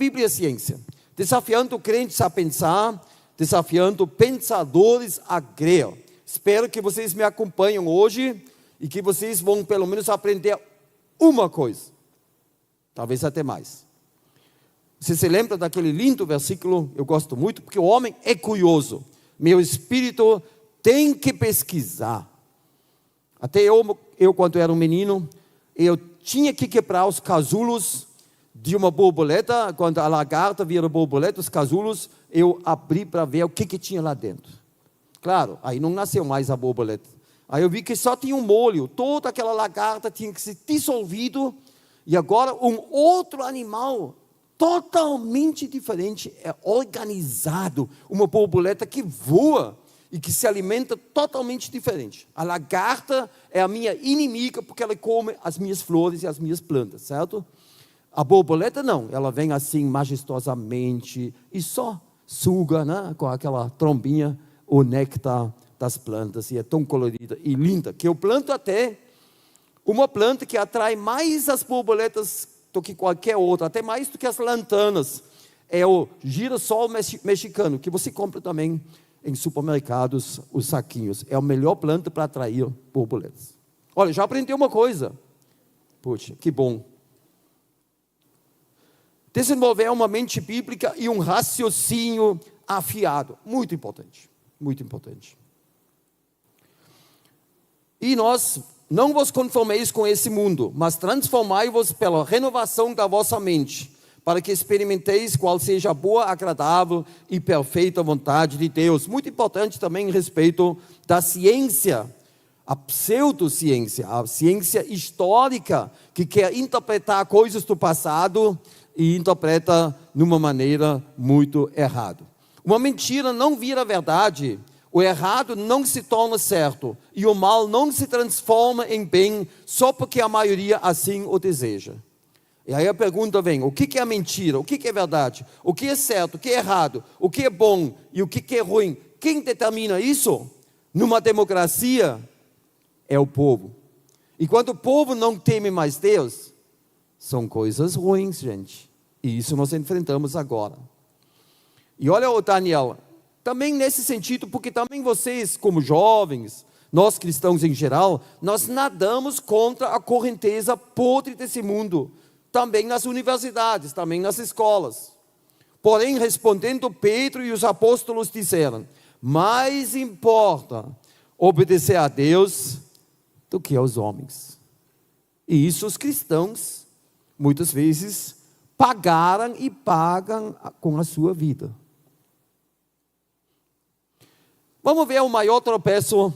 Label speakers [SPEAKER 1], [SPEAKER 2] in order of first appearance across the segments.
[SPEAKER 1] Bíblia é ciência, desafiando crentes a pensar, desafiando pensadores a crer. Espero que vocês me acompanhem hoje e que vocês vão pelo menos aprender uma coisa, talvez até mais. Você se lembra daquele lindo versículo? Eu gosto muito, porque o homem é curioso. Meu espírito tem que pesquisar. Até eu quando era um menino, eu tinha que quebrar os casulos de uma borboleta. Quando a lagarta vira borboleta, os casulos, eu abri para ver o que tinha lá dentro. Claro, aí não nasceu mais a borboleta. Aí eu vi que só tinha um molho. Toda aquela lagarta tinha que ser dissolvido. E agora um outro animal totalmente diferente é organizado. Uma borboleta que voa e que se alimenta totalmente diferente. A lagarta é a minha inimiga porque ela come as minhas flores e as minhas plantas, certo? A borboleta não, ela vem assim majestosamente e só suga, né, com aquela trombinha o néctar das plantas, e é tão colorida e linda, que eu planto até uma planta que atrai mais as borboletas do que qualquer outra, até mais do que as lanternas. É o girassol mexicano, que você compra também em supermercados, os saquinhos. É a melhor planta para atrair borboletas. Olha, já aprendi uma coisa. Puxa, que bom. Desenvolver uma mente bíblica e um raciocínio afiado. Muito importante, muito importante. E nós, não vos conformeis com esse mundo, mas transformai-vos pela renovação da vossa mente, para que experimenteis qual seja a boa, agradável e perfeita vontade de Deus. Muito importante também em respeito da ciência, a pseudociência, a ciência histórica, que quer interpretar coisas do passado e interpreta de uma maneira muito errada. Uma mentira não vira verdade, o errado não se torna certo e o mal não se transforma em bem só porque a maioria assim o deseja. E aí a pergunta vem, o que é mentira? O que é verdade? O que é certo? O que é errado? O que é bom e o que é ruim? Quem determina isso? Numa democracia é o povo. E quando o povo não teme mais Deus, são coisas ruins, gente. E isso nós enfrentamos agora. E olha o Daniel, também nesse sentido, porque também vocês como jovens, nós cristãos em geral, nós nadamos contra a correnteza podre desse mundo, também nas universidades, também nas escolas. Porém, respondendo Pedro e os apóstolos disseram, mais importa obedecer a Deus do que aos homens. E isso os cristãos, muitas vezes, pagaram e pagam com a sua vida. Vamos ver o maior tropeço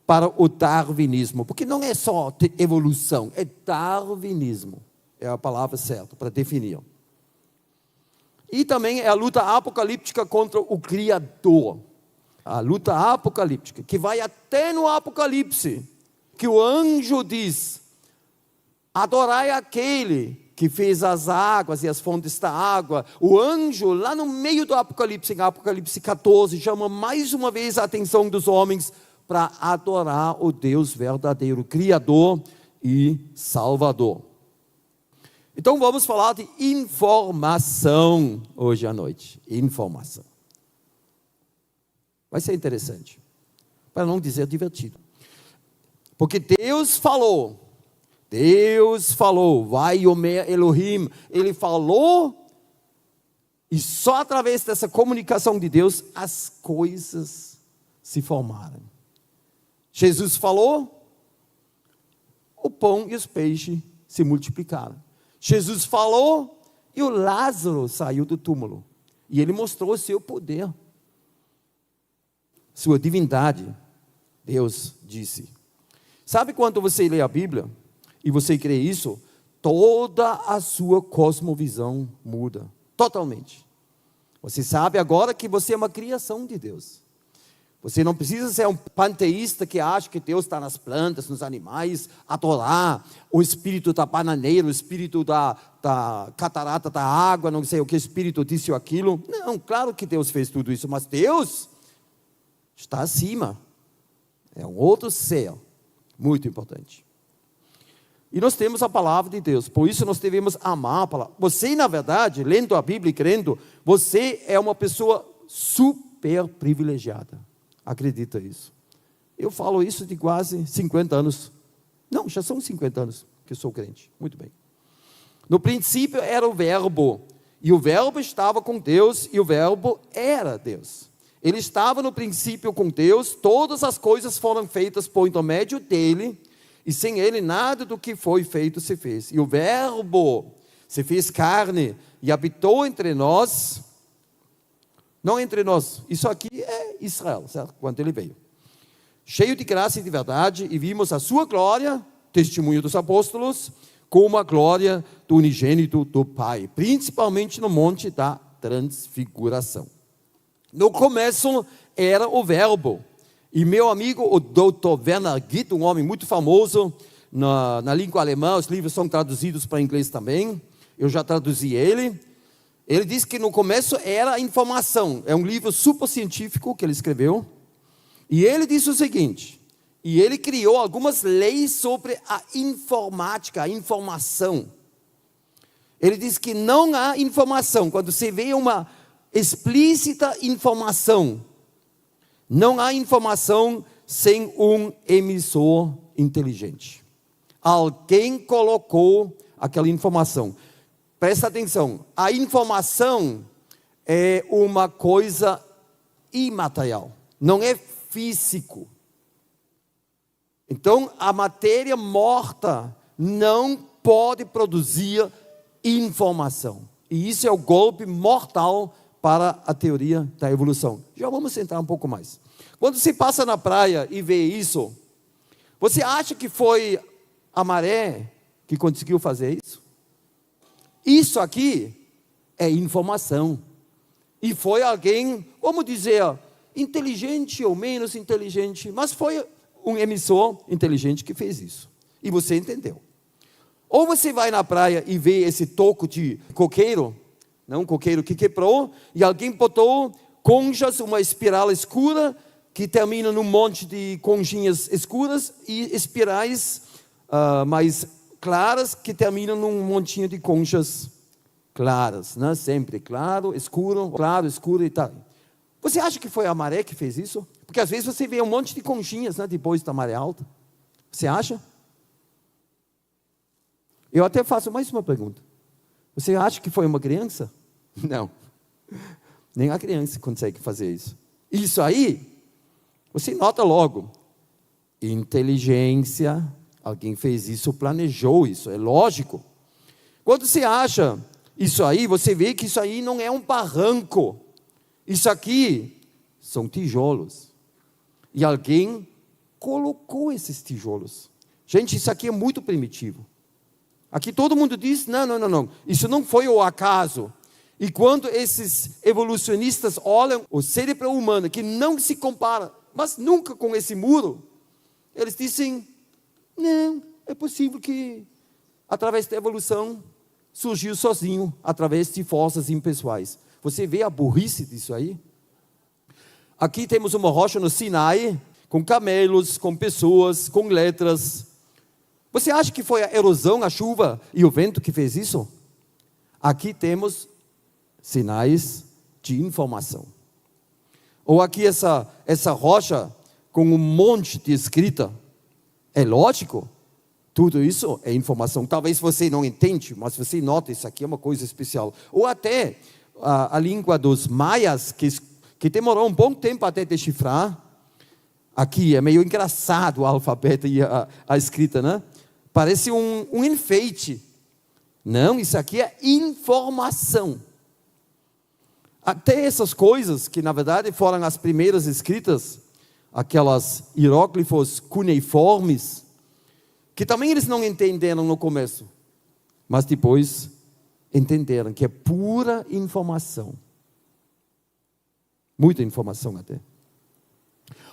[SPEAKER 1] para o darwinismo, porque não é só evolução, é darwinismo, é a palavra certa para definir. E também é a luta apocalíptica contra o Criador, a luta apocalíptica, que vai até no Apocalipse, que o anjo diz, adorai aquele que fez as águas e as fontes da água. O anjo, lá no meio do Apocalipse, em Apocalipse 14, chama mais uma vez a atenção dos homens para adorar o Deus verdadeiro, Criador e Salvador. Então vamos falar de informação hoje à noite. Informação. Vai ser interessante, para não dizer divertido. Porque Deus falou, vai Omer Elohim, Ele falou, e só através dessa comunicação de Deus, as coisas se formaram. Jesus falou, o pão e os peixes se multiplicaram. Jesus falou, e o Lázaro saiu do túmulo. E Ele mostrou o seu poder, sua divindade. Deus disse. Sabe quando você lê a Bíblia, e você crê isso, toda a sua cosmovisão muda, totalmente. Você sabe agora que você é uma criação de Deus. Você não precisa ser um panteísta que acha que Deus está nas plantas, nos animais, adorar o espírito da bananeira, o espírito da catarata da água, não sei o que espírito disse ou aquilo. Não, claro que Deus fez tudo isso, mas Deus está acima. É um outro ser, muito importante. E nós temos a palavra de Deus, por isso nós devemos amar a palavra. Você, na verdade, lendo a Bíblia e crendo, você é uma pessoa super privilegiada. Acredita isso? Eu falo isso de quase 50 anos. Não, já são 50 anos que eu sou crente. Muito bem. No princípio era o Verbo, e o Verbo estava com Deus, e o Verbo era Deus. Ele estava no princípio com Deus, todas as coisas foram feitas por intermédio dele, e sem ele nada do que foi feito se fez. E o Verbo se fez carne e habitou entre nós, não entre nós, isso aqui é Israel, certo? Quando ele veio. Cheio de graça e de verdade, e vimos a sua glória, testemunho dos apóstolos, como a glória do unigênito do Pai, principalmente no monte da transfiguração. No começo era o Verbo, e meu amigo, o Dr. Werner Gitt, um homem muito famoso na língua alemã, os livros são traduzidos para inglês também, eu já traduzi ele disse que no começo era a informação, é um livro super científico que ele escreveu, e ele disse o seguinte, e ele criou algumas leis sobre a informática, a informação. Ele diz que não há informação, quando você vê uma explícita informação, não há informação sem um emissor inteligente. Alguém colocou aquela informação. Presta atenção, a informação é uma coisa imaterial, não é físico. Então, a matéria morta não pode produzir informação. E isso é o golpe mortal para a teoria da evolução. Já vamos entrar um pouco mais. Quando você passa na praia e vê isso, você acha que foi a maré que conseguiu fazer isso? Isso aqui é informação. E foi alguém, vamos dizer, inteligente ou menos inteligente, mas foi um emissor inteligente que fez isso. E você entendeu. Ou você vai na praia e vê esse toco de coqueiro, não um coqueiro que quebrou, e alguém botou conchas, uma espiral escura, que termina num monte de conchinhas escuras, e espirais mais claras, que terminam num montinho de conchas claras, né? Sempre claro, escuro e tal. Você acha que foi a maré que fez isso? Porque às vezes você vê um monte de conchinhas, né, depois da maré alta. Você acha? Eu até faço mais uma pergunta. Você acha que foi uma criança? Não. Nem a criança consegue fazer isso. Isso aí, você nota logo. Inteligência, alguém fez isso, planejou isso, é lógico. Quando você acha isso aí, você vê que isso aí não é um barranco. Isso aqui são tijolos. E alguém colocou esses tijolos. Gente, isso aqui é muito primitivo. Aqui todo mundo diz, não. Isso não foi o acaso. E quando esses evolucionistas olham o cérebro humano, que não se compara, mas nunca com esse muro, eles dizem, não, é possível que através da evolução surgiu sozinho, através de forças impessoais. Você vê a burrice disso aí? Aqui temos uma rocha no Sinai, com camelos, com pessoas, com letras. Você acha que foi a erosão, a chuva e o vento que fez isso? Aqui temos sinais de informação. Ou aqui essa rocha com um monte de escrita. É lógico, tudo isso é informação. Talvez você não entende, mas você nota, isso aqui é uma coisa especial. Ou até a língua dos maias, que demorou um bom tempo até decifrar. Aqui é meio engraçado o alfabeto e a escrita, né? Parece um enfeite. Não, isso aqui é informação. Até essas coisas, que na verdade foram as primeiras escritas, aquelas hieróglifos cuneiformes, que também eles não entenderam no começo, mas depois entenderam que é pura informação. Muita informação até.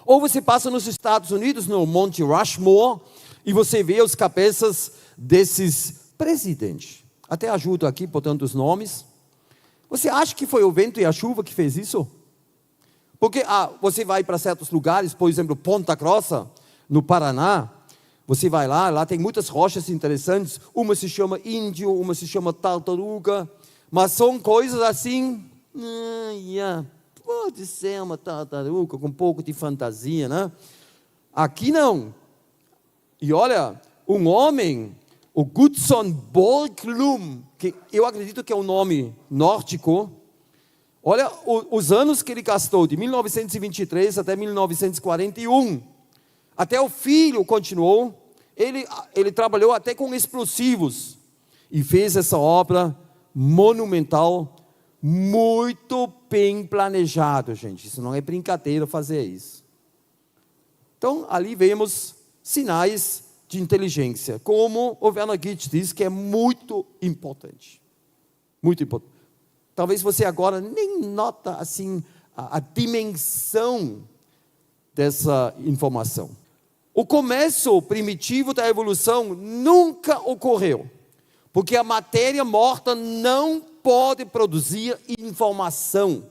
[SPEAKER 1] Ou você passa nos Estados Unidos, no Monte Rushmore, e você vê os cabeças desses presidentes. Até ajudo aqui, botando os nomes. Você acha que foi o vento e a chuva que fez isso? Porque você vai para certos lugares, por exemplo, Ponta Grossa, no Paraná, Você vai lá tem muitas rochas interessantes. Uma se chama índio, uma se chama tartaruga. Mas são coisas assim, pode ser uma tartaruga com um pouco de fantasia, né? Aqui não. E olha, um homem, o Gutzon Borglum, que eu acredito que é um nome nórdico, olha os anos que ele gastou, de 1923 até 1941. Até o filho continuou, ele trabalhou até com explosivos e fez essa obra monumental, muito bem planejado, gente. Isso não é brincadeira fazer isso. Então, ali vemos sinais de inteligência, como o Werner Gitt diz, que é muito importante. Muito importante. Talvez você agora nem nota assim a dimensão dessa informação. O começo primitivo da evolução nunca ocorreu, porque a matéria morta não pode produzir informação.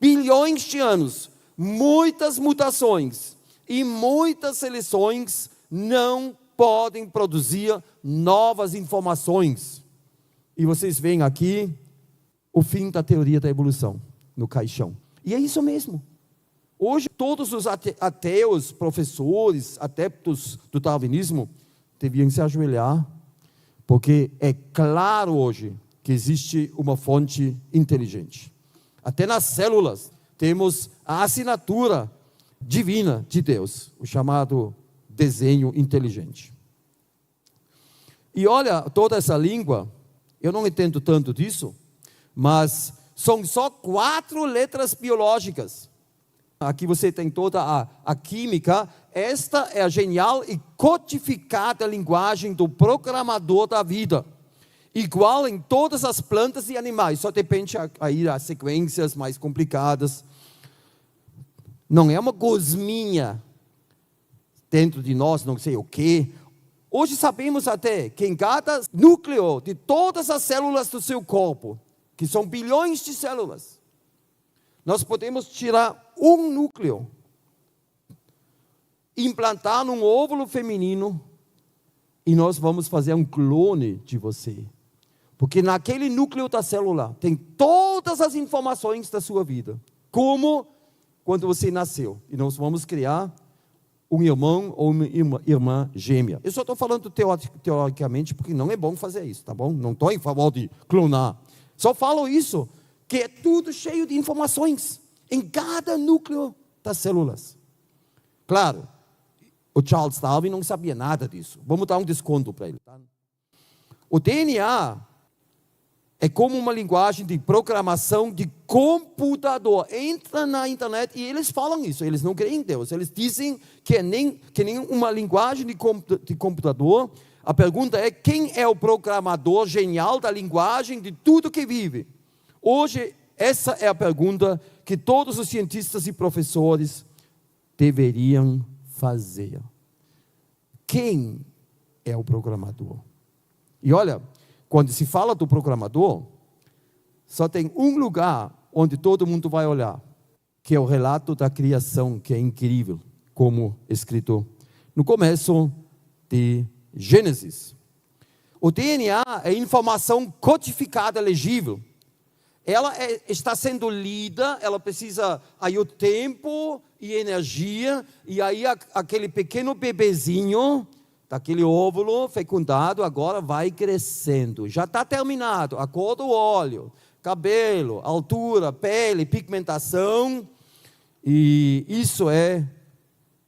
[SPEAKER 1] Bilhões de anos, muitas mutações e muitas seleções não podem produzir novas informações. E vocês veem aqui o fim da teoria da evolução no caixão. E é isso mesmo. Hoje, todos os ateus, professores, adeptos do darwinismo, deviam se ajoelhar, porque é claro hoje que existe uma fonte inteligente. Até nas células temos a assinatura divina de Deus, o chamado desenho inteligente. E olha, toda essa língua, eu não entendo tanto disso, mas são só 4 letras biológicas. Aqui você tem toda a química. Esta é a genial e codificada linguagem do programador da vida. Igual em todas as plantas e animais, só depende aí das sequências mais complicadas. Não é uma gosminha dentro de nós, não sei o quê. Hoje sabemos até que em cada núcleo de todas as células do seu corpo, que são bilhões de células, nós podemos tirar um núcleo, implantar num óvulo feminino e nós vamos fazer um clone de você. Porque naquele núcleo da célula tem todas as informações da sua vida. Como quando você nasceu. E nós vamos criar um irmão ou uma irmã gêmea. Eu só estou falando teoricamente porque não é bom fazer isso, tá bom? Não estou em favor de clonar. Só falo isso, que é tudo cheio de informações em cada núcleo das células. Claro, o Charles Darwin não sabia nada disso. Vamos dar um desconto para ele. Tá? O DNA é como uma linguagem de programação de computador. Entra na internet e eles falam isso. Eles não creem em Deus. Eles dizem que é nem uma linguagem de computador. A pergunta é: quem é o programador genial da linguagem de tudo que vive? Hoje, essa é a pergunta que todos os cientistas e professores deveriam fazer. Quem é o programador? E olha, quando se fala do programador, só tem um lugar onde todo mundo vai olhar, que é o relato da criação, que é incrível, como escrito no começo de Gênesis. O DNA é informação codificada, legível. Ela está sendo lida, ela precisa aí o tempo e energia, e aí aquele pequeno bebezinho, daquele óvulo fecundado, agora vai crescendo. Já está terminado, a cor do óleo, cabelo, altura, pele, pigmentação, e isso é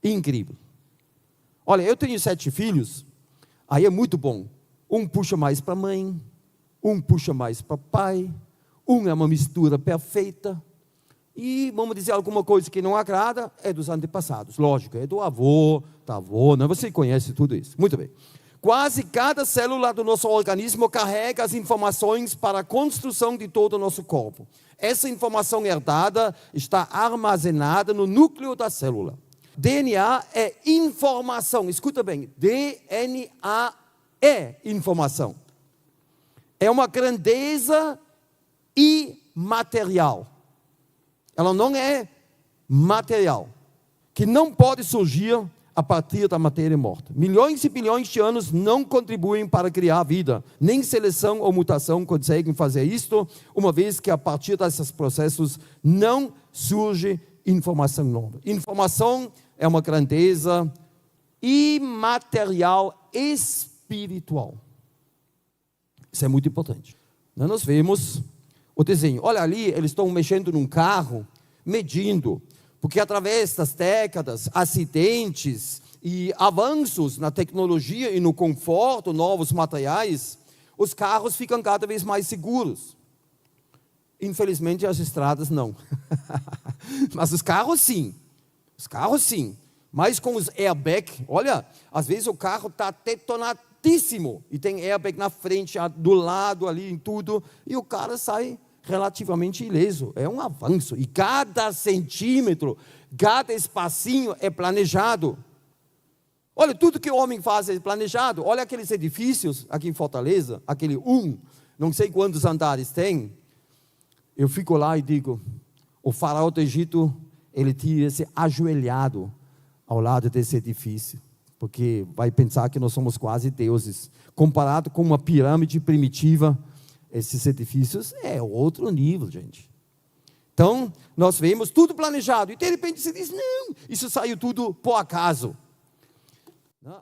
[SPEAKER 1] incrível. Olha, eu tenho 7 filhos, aí é muito bom. Um puxa mais para a mãe, um puxa mais para o pai, um é uma mistura perfeita, e vamos dizer alguma coisa que não agrada, é dos antepassados, lógico, é do avô, da avó, né? Você conhece tudo isso. Muito bem. Quase cada célula do nosso organismo carrega as informações para a construção de todo o nosso corpo. Essa informação herdada está armazenada no núcleo da célula. DNA é informação, escuta bem, DNA é informação. É uma grandeza imaterial. Ela não é material, que não pode surgir a partir da matéria morta. Milhões e bilhões de anos não contribuem para criar vida. Nem seleção ou mutação conseguem fazer isto, uma vez que a partir desses processos não surge informação nova. Informação é uma grandeza imaterial espiritual. Isso é muito importante. Nós vemos o desenho. Olha ali, eles estão mexendo num carro, medindo. Porque através das décadas, acidentes e avanços na tecnologia e no conforto, novos materiais, os carros ficam cada vez mais seguros. Infelizmente as estradas não. Mas os carros sim. Os carros sim. Mas com os airbags, olha, às vezes o carro está detonadíssimo e tem airbag na frente, do lado ali, em tudo, e o cara sai relativamente ileso. É um avanço. E cada centímetro, cada espacinho é planejado. Olha, tudo que o homem faz é planejado. Olha aqueles edifícios aqui em Fortaleza, aquele não sei quantos andares tem. Eu fico lá e digo, o faraó do Egito, ele tinha se ajoelhado ao lado desse edifício, porque vai pensar que nós somos quase deuses. Comparado com uma pirâmide primitiva, esses edifícios é outro nível, gente. Então, nós vemos tudo planejado. E de repente você diz, não, isso saiu tudo por acaso.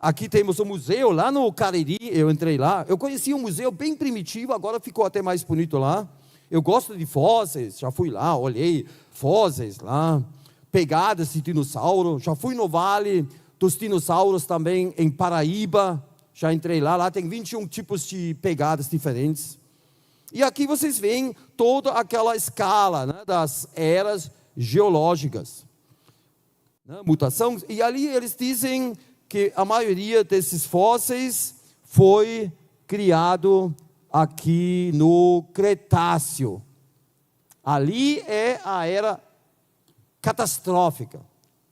[SPEAKER 1] Aqui temos um museu, lá no Cariri, eu entrei lá. Eu conheci um museu bem primitivo, agora ficou até mais bonito lá. Eu gosto de fósseis, já fui lá, olhei fósseis lá. Pegadas de dinossauro, já fui no Vale dos Dinossauros também, em Paraíba. Já entrei lá, lá tem 21 tipos de pegadas diferentes. E aqui vocês veem toda aquela escala, né, das eras geológicas, né, mutação. E ali eles dizem que a maioria desses fósseis foi criado aqui no Cretáceo. Ali é a era catastrófica,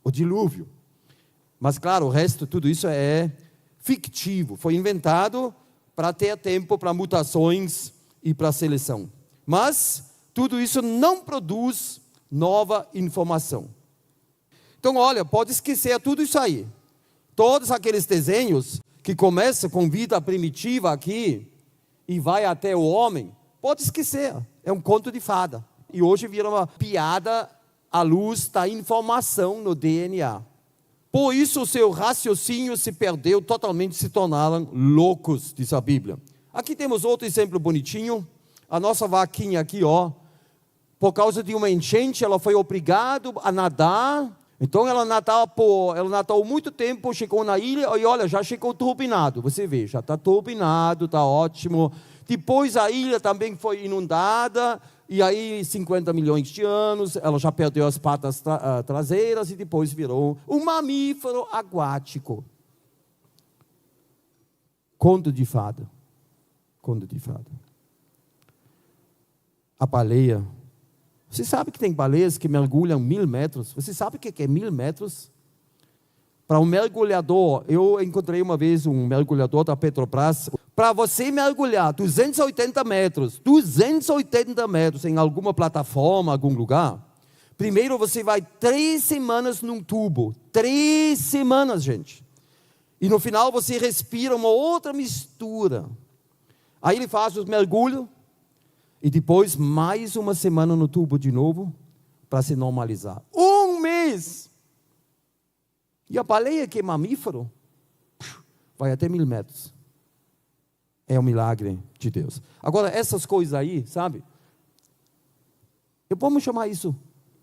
[SPEAKER 1] o dilúvio. Mas claro, o resto, tudo isso é fictivo. Foi inventado para ter tempo para mutações e para seleção. Mas tudo isso não produz nova informação. Então, olha, pode esquecer tudo isso aí. Todos aqueles desenhos que começam com vida primitiva aqui e vai até o homem, pode esquecer. É um conto de fada. E hoje vira uma piada à luz da informação no DNA. Por isso o seu raciocínio se perdeu totalmente, se tornaram loucos, diz a Bíblia. Aqui temos outro exemplo bonitinho. A nossa vaquinha aqui, ó, por causa de uma enchente, ela foi obrigada a nadar. Então ela nadou muito tempo, chegou na ilha e olha, já chegou turbinado. Você vê, já está turbinado, está ótimo. Depois a ilha também foi inundada. E aí, 50 milhões de anos, ela já perdeu as patas traseiras e depois virou um mamífero aquático. Conto de fada. Conto de fada. A baleia. Você sabe que tem baleias que mergulham 1000 metros? Você sabe o que é 1000 metros? Para um mergulhador, eu encontrei uma vez um mergulhador da Petrobras. Para você mergulhar 280 metros em alguma plataforma, algum lugar, primeiro você vai 3 semanas num tubo. 3 semanas, gente. E no final você respira uma outra mistura. Aí ele faz o mergulho e depois mais uma semana no tubo de novo para se normalizar. 1 mês! E a baleia, que é mamífero, vai até 1000 metros. É um milagre de Deus. Agora, essas coisas aí, sabe? Vamos chamar isso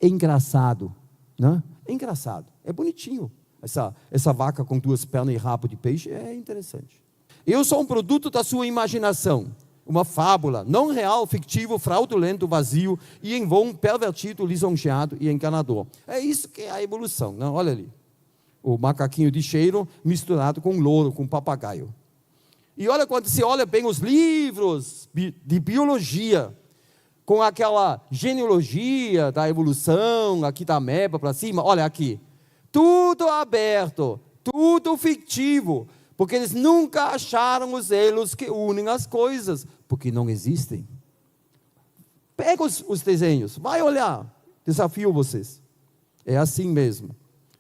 [SPEAKER 1] engraçado, né? É engraçado, é bonitinho. Essa vaca com 2 pernas e rabo de peixe é interessante. Eu sou um produto da sua imaginação. Uma fábula, não real, fictivo, fraudulento, vazio e em vão, pervertido, lisonjeado e enganador. É isso que é a evolução, né? Olha ali. O macaquinho de cheiro misturado com louro, com papagaio. E olha, quando você olha bem os livros de biologia, com aquela genealogia da evolução, aqui da ameba para cima, olha aqui, tudo aberto, tudo fictivo, porque eles nunca acharam os elos que unem as coisas, porque não existem. Pega os desenhos, vai olhar, desafio vocês, é assim mesmo.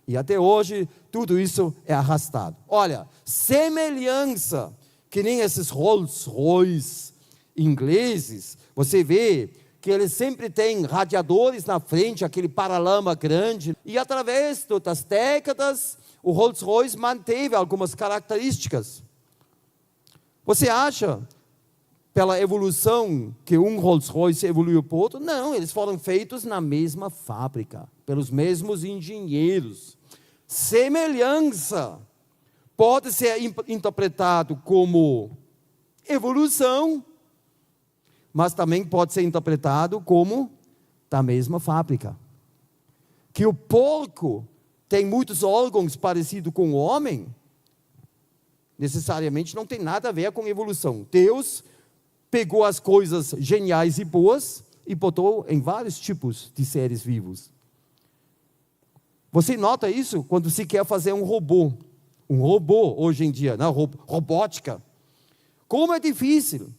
[SPEAKER 1] E até hoje, tudo isso é arrastado. Olha, semelhança, que nem esses Rolls Royce ingleses, você vê que eles sempre têm radiadores na frente, aquele paralama grande, e através das décadas, o Rolls Royce manteve algumas características. Você acha, pela evolução, que um Rolls Royce evoluiu para o outro? Não, eles foram feitos na mesma fábrica, pelos mesmos engenheiros. Semelhança pode ser interpretado como evolução, mas também pode ser interpretado como da mesma fábrica. Que o porco tem muitos órgãos parecidos com o homem, necessariamente não tem nada a ver com evolução. Deus pegou as coisas geniais e boas e botou em vários tipos de seres vivos. Você nota isso quando se quer fazer um robô. Um robô, hoje em dia, né? Robótica. Como é difícil.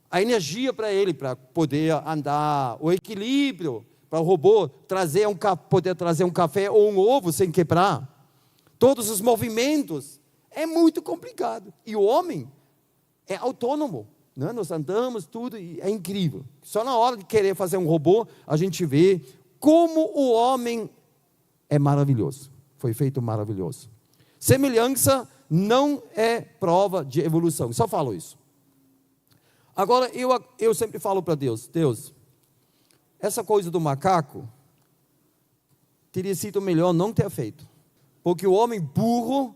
[SPEAKER 1] A energia para ele, para poder andar, o equilíbrio, para o robô poder trazer um café ou um ovo sem quebrar. Todos os movimentos. É muito complicado. E o homem é autônomo. Né? Nós andamos, tudo, e é incrível. Só na hora de querer fazer um robô, a gente vê como o homem é maravilhoso. Foi feito maravilhoso. Semelhança não é prova de evolução. Só falo isso. Agora, eu sempre falo para Deus, essa coisa do macaco, teria sido melhor não ter feito. Porque o homem burro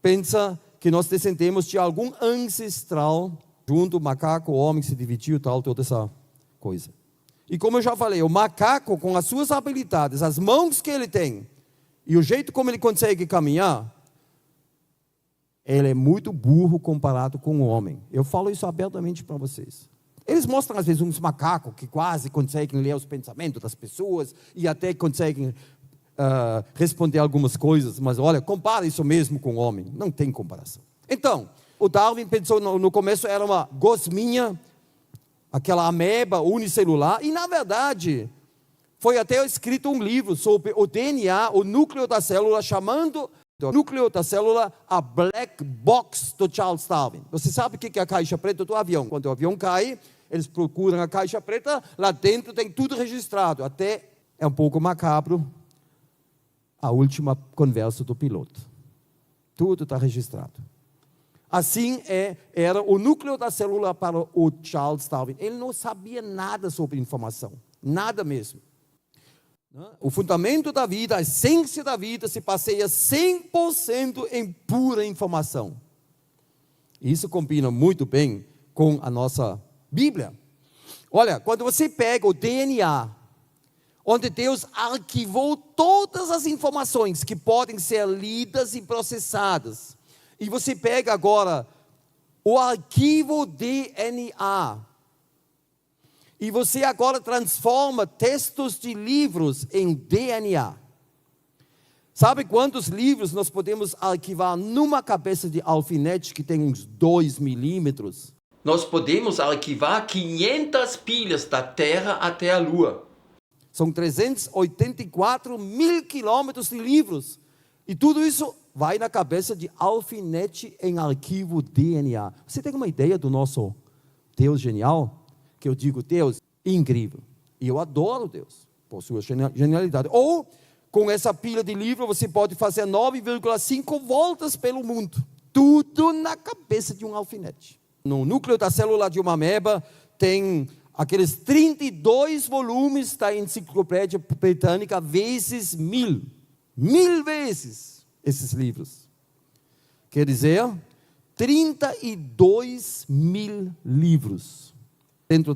[SPEAKER 1] pensa que nós descendemos de algum ancestral, junto o macaco, o homem se dividiu, toda essa coisa. E como eu já falei, o macaco, com as suas habilidades, as mãos que ele tem, e o jeito como ele consegue caminhar, ele é muito burro comparado com o homem. Eu falo isso abertamente para vocês. Eles mostram às vezes uns macacos que quase conseguem ler os pensamentos das pessoas e até conseguem responder algumas coisas, mas olha, compara isso mesmo com o homem. Não tem comparação. Então, o Darwin pensou no começo era uma gosminha, aquela ameba unicelular, e na verdade foi até escrito um livro sobre o DNA, o núcleo da célula, chamando o núcleo da célula a black box do Charles Darwin. Você sabe o que é a caixa preta do avião? Quando o avião cai, eles procuram a caixa preta, lá dentro tem tudo registrado, até é um pouco macabro a última conversa do piloto. Tudo está registrado. Assim era o núcleo da célula para o Charles Darwin. Ele não sabia nada sobre informação, nada mesmo. O fundamento da vida, a essência da vida se passeia 100% em pura informação. Isso combina muito bem com a nossa Bíblia. Olha, quando você pega o DNA, onde Deus arquivou todas as informações que podem ser lidas e processadas, e você pega agora o arquivo DNA, e você agora transforma textos de livros em DNA. Sabe quantos livros nós podemos arquivar numa cabeça de alfinete que tem uns 2 milímetros? Nós podemos arquivar 500 pilhas da Terra até a Lua. São 384 mil quilômetros de livros. E tudo isso vai na cabeça de alfinete em arquivo DNA. Você tem uma ideia do nosso Deus genial? Que eu digo, Deus, incrível. E eu adoro Deus, por sua genialidade. Ou, com essa pilha de livro, você pode fazer 9,5 voltas pelo mundo. Tudo na cabeça de um alfinete. No núcleo da célula de uma ameba, tem aqueles 32 volumes da Enciclopédia Britânica, vezes 1000. 1000 vezes esses livros. Quer dizer, 32 mil livros dentro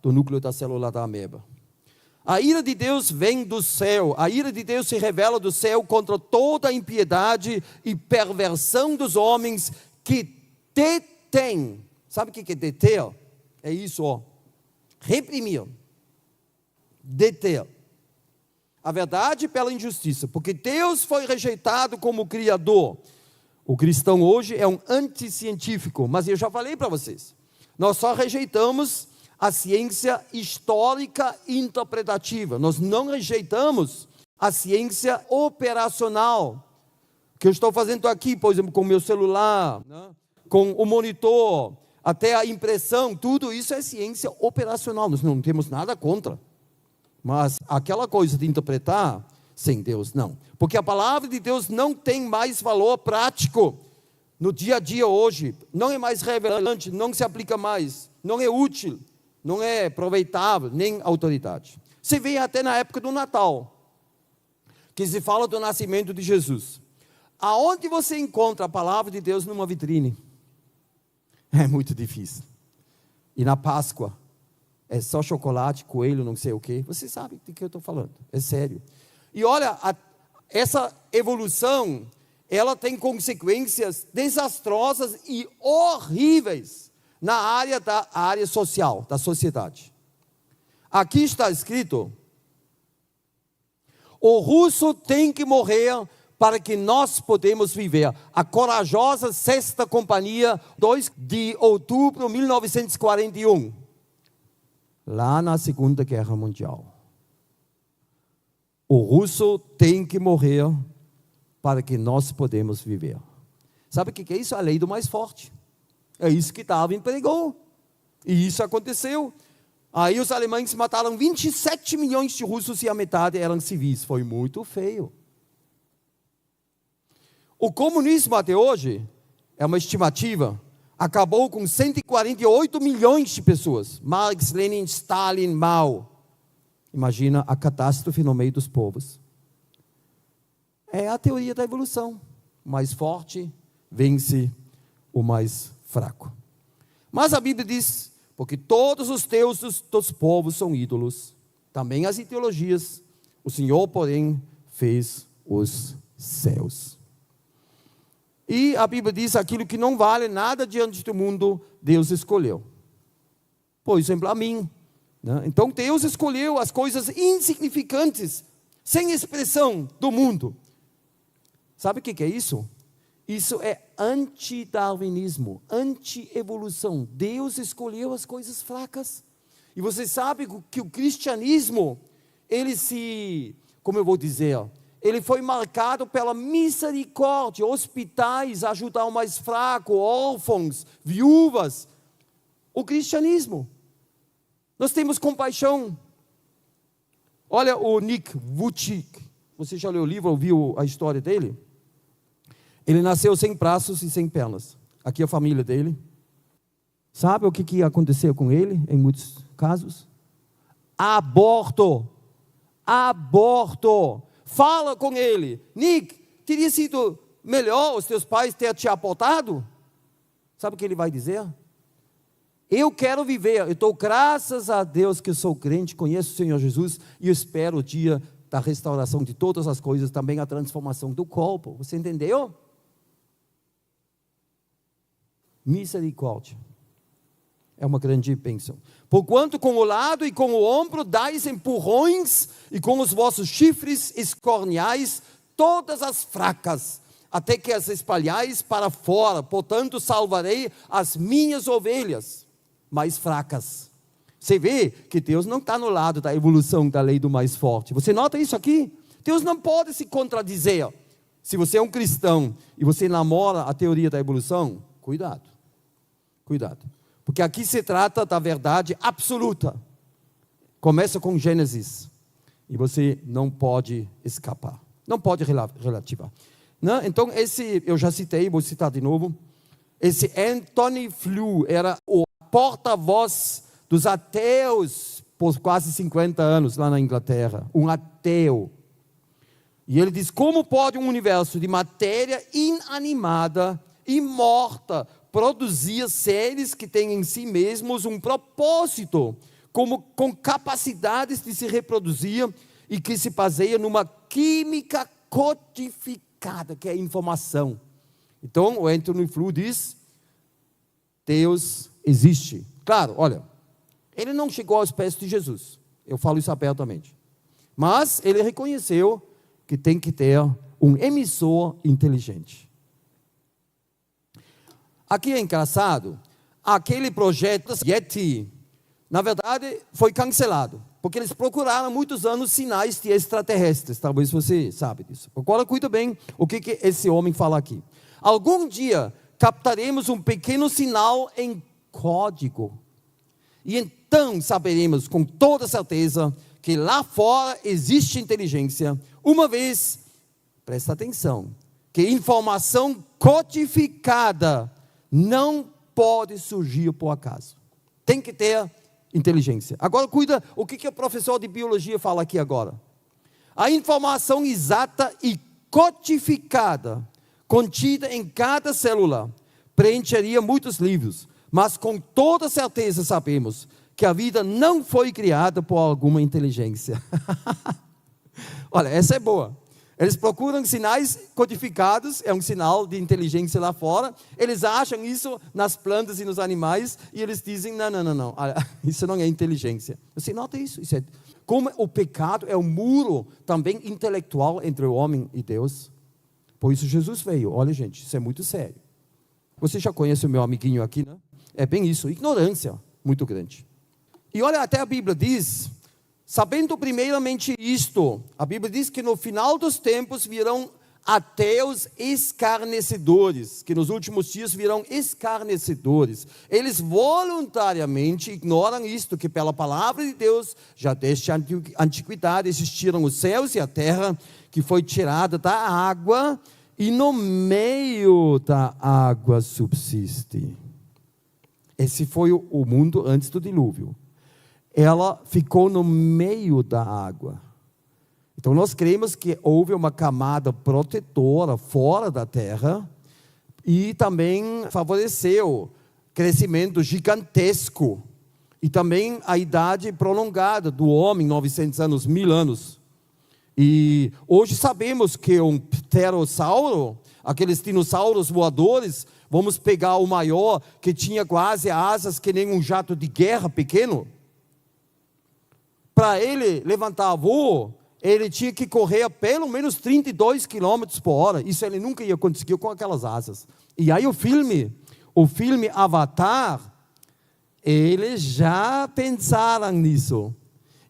[SPEAKER 1] do núcleo da célula da ameba. A ira de Deus vem do céu. A ira de Deus se revela do céu contra toda a impiedade e perversão dos homens que detêm. Sabe o que é deter? É isso, ó. Reprimir. Deter. A verdade pela injustiça. Porque Deus foi rejeitado como Criador. O cristão hoje é um anticientífico. Mas eu já falei para vocês. Nós só rejeitamos a ciência histórica interpretativa. Nós não rejeitamos a ciência operacional, que eu estou fazendo aqui, por exemplo, com o meu celular, né? Com o monitor, até a impressão, tudo isso é ciência operacional, nós não temos nada contra. Mas aquela coisa de interpretar, sem Deus, não. Porque a palavra de Deus não tem mais valor prático no dia a dia hoje. Não é mais relevante, não se aplica mais, não é útil, não é aproveitável, nem autoridade. Você vê até na época do Natal, que se fala do nascimento de Jesus. Aonde você encontra a palavra de Deus numa vitrine? É muito difícil. E na Páscoa, é só chocolate, coelho, não sei o quê. Você sabe de que eu estou falando, é sério. E olha, essa evolução, ela tem consequências desastrosas e horríveis na área social, da sociedade. Aqui está escrito: o russo tem que morrer para que nós podemos viver. A corajosa 6ª Companhia, 2 de outubro de 1941, lá na Segunda Guerra Mundial. O russo tem que morrer para que nós podemos viver. Sabe o que é isso? A lei do mais forte. É isso que Darwin pregou. E isso aconteceu. Aí os alemães mataram 27 milhões de russos e a metade eram civis. Foi muito feio. O comunismo até hoje, é uma estimativa, acabou com 148 milhões de pessoas. Marx, Lenin, Stalin, Mao. Imagina a catástrofe no meio dos povos. É a teoria da evolução. O mais forte vence o mais fraco. Mas a Bíblia diz: porque todos os deuses dos povos são ídolos, também as ideologias, o Senhor, porém, fez os céus. E a Bíblia diz: aquilo que não vale nada diante do mundo, Deus escolheu. Por exemplo, a mim. Né? Então Deus escolheu as coisas insignificantes, sem expressão do mundo. Sabe o que é isso? Isso é anti-darwinismo, anti-evolução. Deus escolheu as coisas fracas. E você sabe que o cristianismo, como eu vou dizer, ele foi marcado pela misericórdia, hospitais, ajudar o mais fraco, órfãos, viúvas. O cristianismo. Nós temos compaixão. Olha o Nick Vujicic. Você já leu o livro, ouviu a história dele? Ele nasceu sem braços e sem pernas. Aqui é a família dele. Sabe o que aconteceu com ele, em muitos casos? Aborto. Aborto. Fala com ele: Nick, teria sido melhor os teus pais terem te abortado? Sabe o que ele vai dizer? Eu quero viver, eu estou, graças a Deus que eu sou crente, conheço o Senhor Jesus, e eu espero o dia da restauração de todas as coisas, também a transformação do corpo. Você entendeu? Misericórdia. É uma grande bênção. Porquanto com o lado e com o ombro dais empurrões, e com os vossos chifres escorneais todas as fracas, até que as espalhais para fora. Portanto salvarei as minhas ovelhas mais fracas. Você vê que Deus não está no lado da evolução da lei do mais forte. Você nota isso aqui? Deus não pode se contradizer. Se você é um cristão e você namora a teoria da evolução, cuidado. Cuidado. Porque aqui se trata da verdade absoluta. Começa com Gênesis. E você não pode escapar. Não pode relativar. Não? Então, eu já citei, vou citar de novo. Esse Anthony Flew era o porta-voz dos ateus por quase 50 anos lá na Inglaterra. Um ateu. E ele diz: como pode um universo de matéria inanimada e morta produzir seres que têm em si mesmos um propósito, com capacidades de se reproduzir e que se baseia numa química codificada, que é informação. Então, o Anthony Flew diz: Deus existe. Claro, olha, ele não chegou aos pés de Jesus, eu falo isso abertamente, mas ele reconheceu que tem que ter um emissor inteligente. Aqui é engraçado, aquele projeto Yeti, na verdade, foi cancelado. porque eles procuraram há muitos anos sinais de extraterrestres. Talvez você sabe disso. Agora, cuida bem o que esse homem fala aqui. Algum dia captaremos um pequeno sinal em código. E então saberemos com toda certeza que lá fora existe inteligência, uma vez, presta atenção, que informação codificada não pode surgir por acaso. Tem que ter inteligência. Agora cuida o que o professor de biologia fala aqui agora. A informação exata e codificada, contida em cada célula, preencheria muitos livros, mas com toda certeza sabemos que a vida não foi criada por alguma inteligência. Olha, essa é boa. Eles procuram sinais codificados, é um sinal de inteligência lá fora. Eles acham isso nas plantas e nos animais, e eles dizem, não, isso não é inteligência. Você nota isso? Isso é, como o pecado é um muro também intelectual entre o homem e Deus. Por isso Jesus veio. Olha, gente, isso é muito sério. Você já conhece o meu amiguinho aqui, né? É bem isso, ignorância muito grande. E olha, até a Bíblia diz, sabendo primeiramente isto, a Bíblia diz que no final dos tempos virão ateus escarnecedores, que nos últimos dias virão escarnecedores. Eles voluntariamente ignoram isto, que pela palavra de Deus, já desde a antiguidade existiram os céus e a terra, que foi tirada da água, e no meio da água subsiste. Esse foi o mundo antes do dilúvio. Ela ficou no meio da água. Então nós cremos que houve uma camada protetora fora da terra e também favoreceu crescimento gigantesco e também a idade prolongada do homem, 900 anos, 1000 anos. E hoje sabemos que um pterossauro, aqueles dinossauros voadores, vamos pegar o maior que tinha quase asas que nem um jato de guerra pequeno. Para ele levantar voo, ele tinha que correr a pelo menos 32 km por hora. Isso ele nunca ia conseguir com aquelas asas. E aí o filme Avatar, eles já pensaram nisso.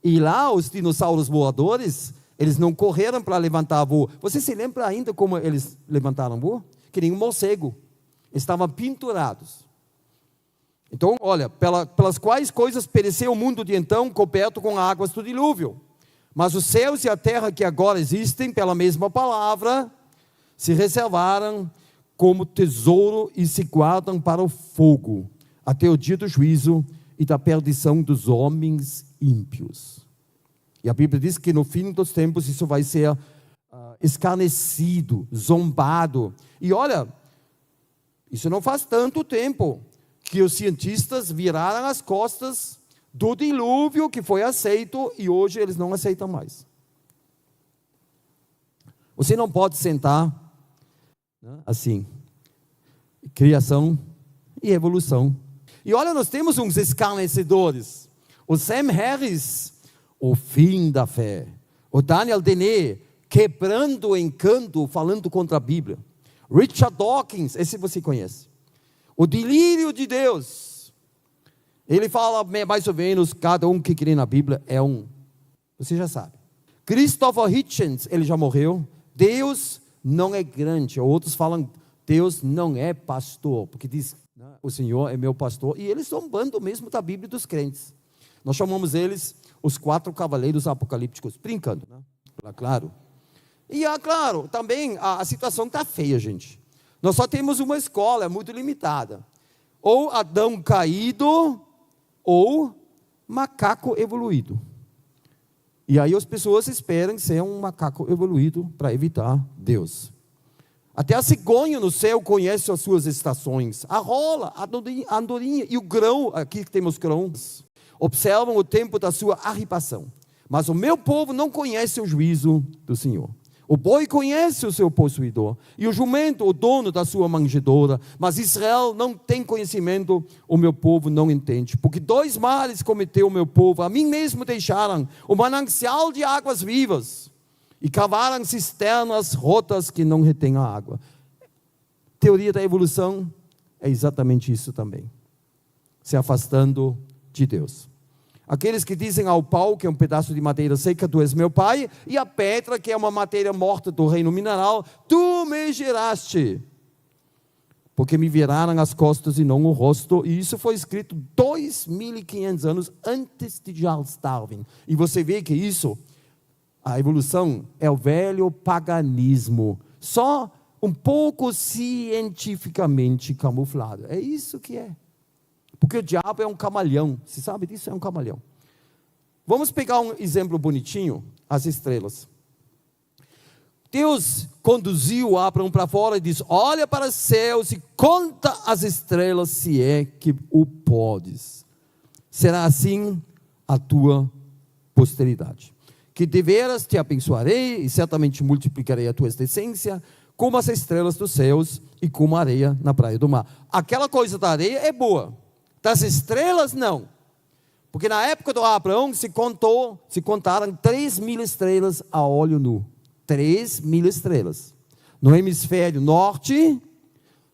[SPEAKER 1] E lá os dinossauros voadores, eles não correram para levantar voo. Você se lembra ainda como eles levantaram voo? Que nem um morcego. Estavam pendurados. Então, olha, pelas quais coisas pereceu o mundo de então, coberto com águas do dilúvio. Mas os céus e a terra que agora existem, pela mesma palavra, se reservaram como tesouro e se guardam para o fogo, até o dia do juízo e da perdição dos homens ímpios. E a Bíblia diz que no fim dos tempos isso vai ser escarnecido, zombado. E olha, isso não faz tanto tempo que os cientistas viraram as costas do dilúvio que foi aceito e hoje eles não aceitam mais. Você não pode sentar, né, assim, criação e evolução. E olha, nós temos uns escarnecedores. O Sam Harris, o fim da fé. O Daniel Dennett, quebrando o encanto, falando contra a Bíblia. Richard Dawkins, esse você conhece. O delírio de Deus. Ele fala mais ou menos, cada um que crê na Bíblia é um. Você já sabe. Christopher Hitchens, ele já morreu. Deus não é grande. Outros falam, Deus não é pastor. Porque diz, o Senhor é meu pastor. E eles são um bando mesmo da Bíblia dos crentes. Nós chamamos eles os 4 cavaleiros apocalípticos. Brincando, né? Claro. E, claro, também a situação está feia, gente. Nós só temos uma escola, é muito limitada. Ou Adão caído, ou macaco evoluído. E aí as pessoas esperam ser um macaco evoluído para evitar Deus. Até a cegonha no céu conhece as suas estações. A rola, a andorinha e o grão, aqui temos grãos, observam o tempo da sua arribação. Mas o meu povo não conhece o juízo do Senhor. O boi conhece o seu possuidor, e o jumento, o dono da sua manjedoura. Mas Israel não tem conhecimento, o meu povo não entende. Porque 2 males cometeu o meu povo, a mim mesmo deixaram o manancial de águas vivas, e cavaram cisternas rotas que não retêm a água. Teoria da evolução é exatamente isso também. Se afastando de Deus. Aqueles que dizem ao pau, que é um pedaço de madeira seca, tu és meu pai, e a pedra, que é uma matéria morta do reino mineral, tu me geraste. Porque me viraram as costas e não o rosto, e isso foi escrito 2.500 anos antes de Charles Darwin. E você vê que isso, a evolução, é o velho paganismo, só um pouco cientificamente camuflado. É isso que é. Porque o diabo é um camaleão, você sabe disso? É um camaleão. Vamos pegar um exemplo bonitinho, as estrelas. Deus conduziu Abraão para fora e disse: olha para os céus e conta as estrelas, se é que o podes. Será assim a tua posteridade. Que deveras te abençoarei e certamente multiplicarei a tua descendência, como as estrelas dos céus e como a areia na praia do mar. Aquela coisa da areia é boa. Das estrelas, não. Porque na época do Abraão se contaram 3.000 estrelas a olho nu. 3.000 estrelas. No hemisfério norte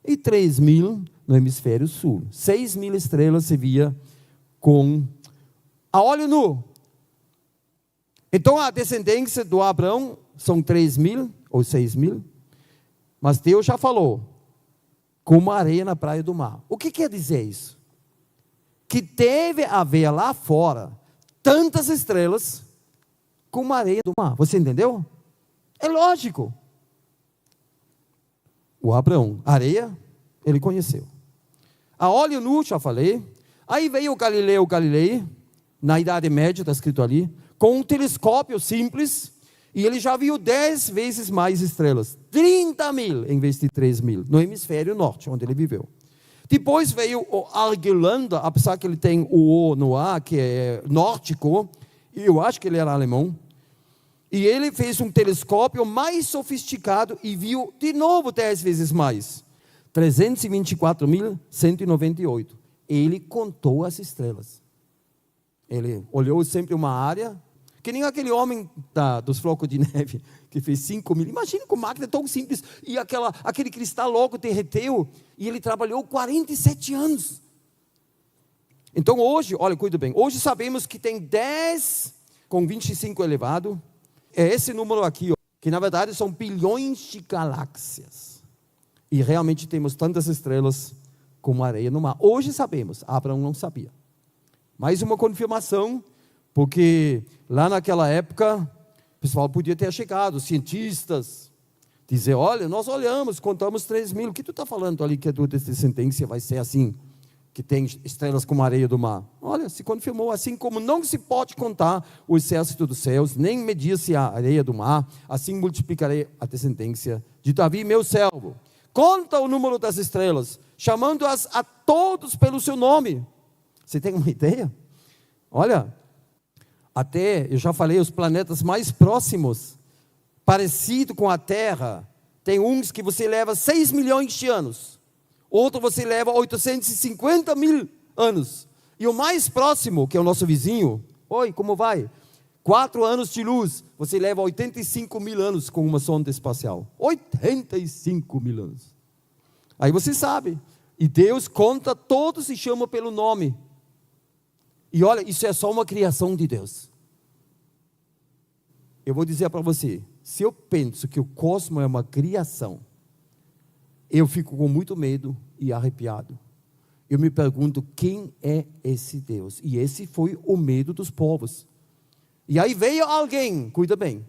[SPEAKER 1] e 3.000 no hemisfério sul. 6.000 estrelas se via a olho nu. Então a descendência do Abraão são 3.000 ou 6.000. Mas Deus já falou, como a areia na praia do mar. O que quer dizer isso? Que deve haver lá fora tantas estrelas como a areia do mar. Você entendeu? É lógico. O Abraão, areia, ele conheceu. A olho nu, já falei. Aí veio o Galileu Galilei, na Idade Média, está escrito ali, com um telescópio simples, e ele já viu 10 vezes mais estrelas. 30.000 em vez de 3.000, no hemisfério norte, onde ele viveu. Depois veio o Argelander, apesar que ele tem o O no A, que é nórdico, e eu acho que ele era alemão. E ele fez um telescópio mais sofisticado e viu de novo 10 vezes mais. 324.198. Ele contou as estrelas. Ele olhou sempre uma área, que nem aquele homem dos flocos de neve, que fez 5.000. Imagina com máquina tão simples, e aquele cristal logo derreteu, e ele trabalhou 47 anos. Então hoje, olha, cuida bem, hoje sabemos que tem 10 com 25 elevado, é esse número aqui, ó, que na verdade são bilhões de galáxias. E realmente temos tantas estrelas como areia no mar. Hoje sabemos, Abraão não sabia. Mais uma confirmação, porque lá naquela época, o pessoal podia ter chegado, cientistas, dizer, olha, nós olhamos, contamos 3.000, o que tu está falando ali que a tua descendência vai ser assim, que tem estrelas como a areia do mar? Olha, se confirmou, assim como não se pode contar o exército dos céus, nem medir-se a areia do mar, assim multiplicarei a descendência de Davi, meu servo. Conta o número das estrelas, chamando-as a todos pelo seu nome. Você tem uma ideia? Olha, até, eu já falei, os planetas mais próximos, parecido com a Terra, tem uns que você leva 6 milhões de anos, outro você leva 850.000 anos, e o mais próximo, que é o nosso vizinho, oi, como vai? 4 anos de luz, você leva 85.000 anos com uma sonda espacial, 85.000 anos, aí você sabe, e Deus conta todos e chama pelo nome, e olha, isso é só uma criação de Deus. Eu vou dizer para você, se eu penso que o cosmos é uma criação, eu fico com muito medo e arrepiado. Eu me pergunto, quem é esse Deus? E esse foi o medo dos povos. E aí veio alguém, cuida bem,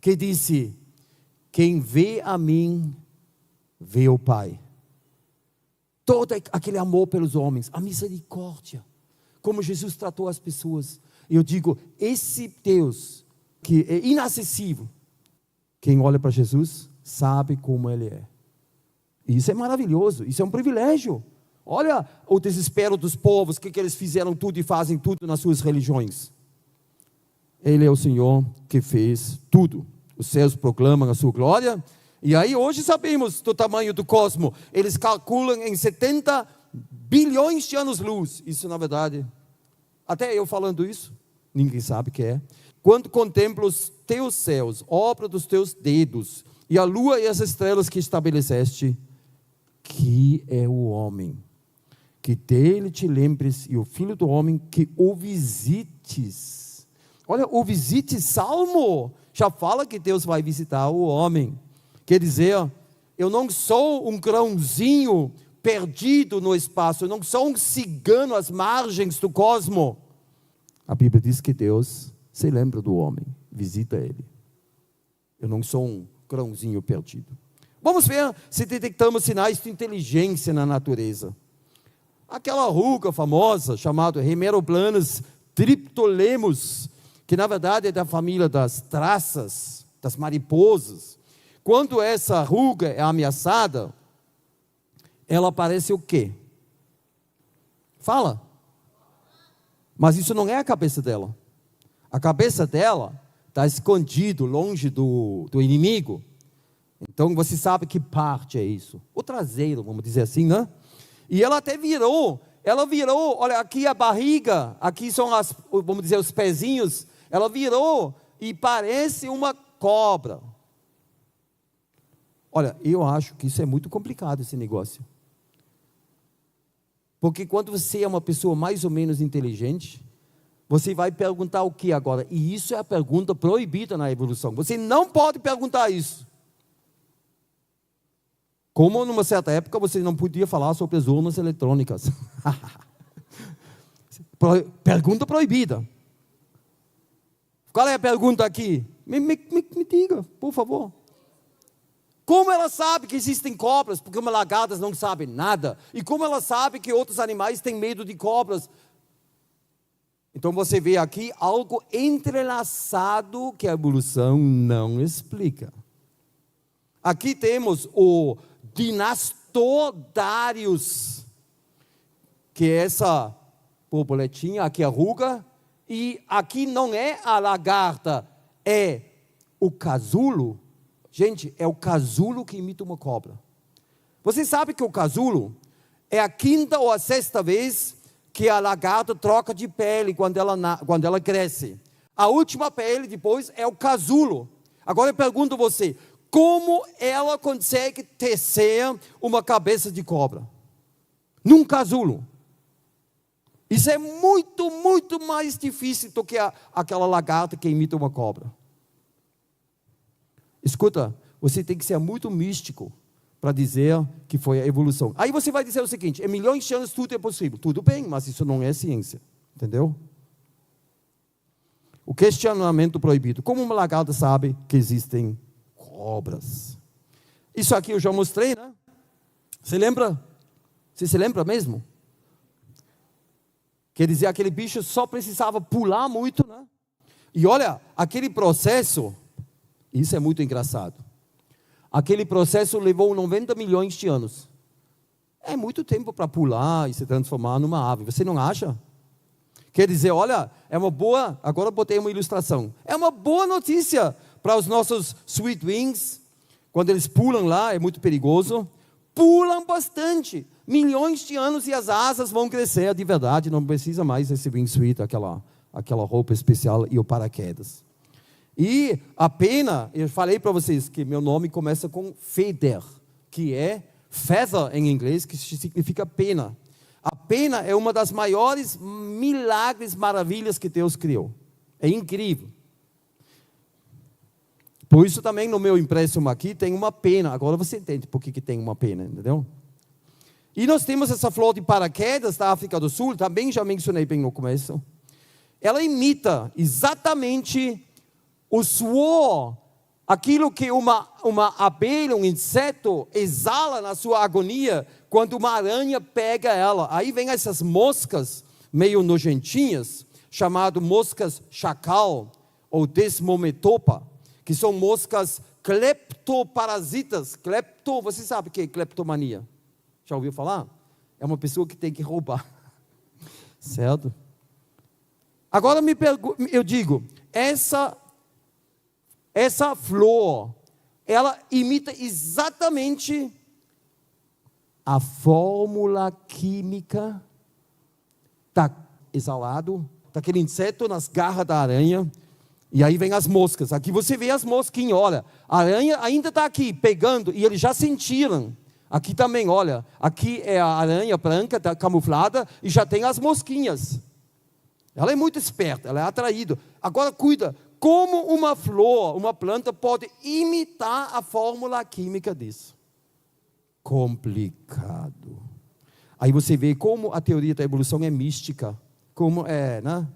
[SPEAKER 1] que disse, quem vê a mim, vê o Pai. Todo aquele amor pelos homens, a misericórdia, como Jesus tratou as pessoas. Eu digo, esse Deus que é inacessível, quem olha para Jesus sabe como Ele é. E isso é maravilhoso, isso é um privilégio. Olha o desespero dos povos, que eles fizeram tudo e fazem tudo nas suas religiões. Ele é o Senhor que fez tudo. Os céus proclamam a sua glória. E aí hoje sabemos do tamanho do cosmos. Eles calculam em 70 bilhões de anos-luz. Isso na verdade, até eu falando isso, ninguém sabe o que é. Quando contemplo os teus céus, obra dos teus dedos, e a lua e as estrelas que estabeleceste, que é o homem, que dele te lembres, e o Filho do Homem que o visites. Olha, o visites, Salmo, já fala que Deus vai visitar o homem. Quer dizer, eu não sou um grãozinho perdido no espaço, eu não sou um cigano às margens do cosmos. A Bíblia diz que Deus se lembra do homem, visita ele. Eu não sou um grãozinho perdido. Vamos ver se detectamos sinais de inteligência na natureza. Aquela ruga famosa, chamada Hemeroplanas triptolemus, que na verdade é da família das traças, das mariposas. Quando essa ruga é ameaçada, ela aparece o quê? Fala. Mas isso não é a cabeça dela. A cabeça dela está escondido, longe do inimigo. Então você sabe que parte é isso. O traseiro, vamos dizer assim, né? E ela até virou, olha, aqui a barriga, aqui são vamos dizer, os pezinhos, ela virou e parece uma cobra. Olha, eu acho que isso é muito complicado, esse negócio. Porque quando você é uma pessoa mais ou menos inteligente, você vai perguntar o que agora? E isso é a pergunta proibida na evolução. Você não pode perguntar isso. Como numa certa época você não podia falar sobre as urnas eletrônicas. Pergunta proibida. Qual é a pergunta aqui? Me diga, por favor. Como ela sabe que existem cobras? Porque uma lagartas não sabe nada. E como ela sabe que outros animais têm medo de cobras? Então você vê aqui algo entrelaçado que a evolução não explica. Aqui temos o Dinastodarius, que é essa borboletinha, aqui a ruga, e aqui não é a lagarta, é o casulo. Gente, é o casulo que imita uma cobra. Você sabe que o casulo é a 5ª ou a 6ª vez que a lagarta troca de pele quando ela cresce. A última pele depois é o casulo. Agora eu pergunto a você, como ela consegue tecer uma cabeça de cobra? Num casulo. Isso é muito, muito mais difícil do que aquela lagarta que imita uma cobra. Escuta, você tem que ser muito místico para dizer que foi a evolução. Aí você vai dizer o seguinte, em milhões de anos tudo é possível. Tudo bem, mas isso não é ciência. Entendeu? O questionamento proibido. Como uma lagarta sabe que existem cobras? Isso aqui eu já mostrei, né? Você lembra? Você se lembra mesmo? Quer dizer, aquele bicho só precisava pular muito, né? E olha, aquele processo, isso é muito engraçado. Aquele processo levou 90 milhões de anos. É muito tempo para pular e se transformar numa ave, você não acha? Quer dizer, olha, é uma boa, agora eu botei uma ilustração. É uma boa notícia para os nossos sweet wings. Quando eles pulam lá, é muito perigoso. Pulam bastante. Milhões de anos e as asas vão crescer de verdade. Não precisa mais esse wingsuit, aquela roupa especial e o paraquedas. E a pena, eu falei para vocês que meu nome começa com feather, que é feather em inglês, que significa pena. A pena é uma das maiores milagres, maravilhas que Deus criou. É incrível. Por isso também no meu empréstimo aqui tem uma pena. Agora você entende por que tem uma pena, entendeu? E nós temos essa flor de paraquedas da África do Sul, também já mencionei bem no começo. Ela imita exatamente o suor, aquilo que uma abelha, um inseto, exala na sua agonia, quando uma aranha pega ela. Aí vem essas moscas, meio nojentinhas, chamadas moscas chacal, ou desmometopa, que são moscas cleptoparasitas. Você sabe o que é cleptomania? Já ouviu falar? É uma pessoa que tem que roubar. Certo? Agora eu digo, essa flor, ela imita exatamente a fórmula química exalado daquele inseto nas garras da aranha. E aí vem as moscas. Aqui você vê as mosquinhas, olha, a aranha ainda está aqui pegando e eles já sentiram Aqui também, olha, aqui é a aranha branca, tá camuflada, e já tem as mosquinhas. Ela é muito esperta, ela é atraída. Agora cuida, como uma flor, uma planta pode imitar a fórmula química disso? Complicado. Aí você vê como a teoria da evolução é mística. Como é, né?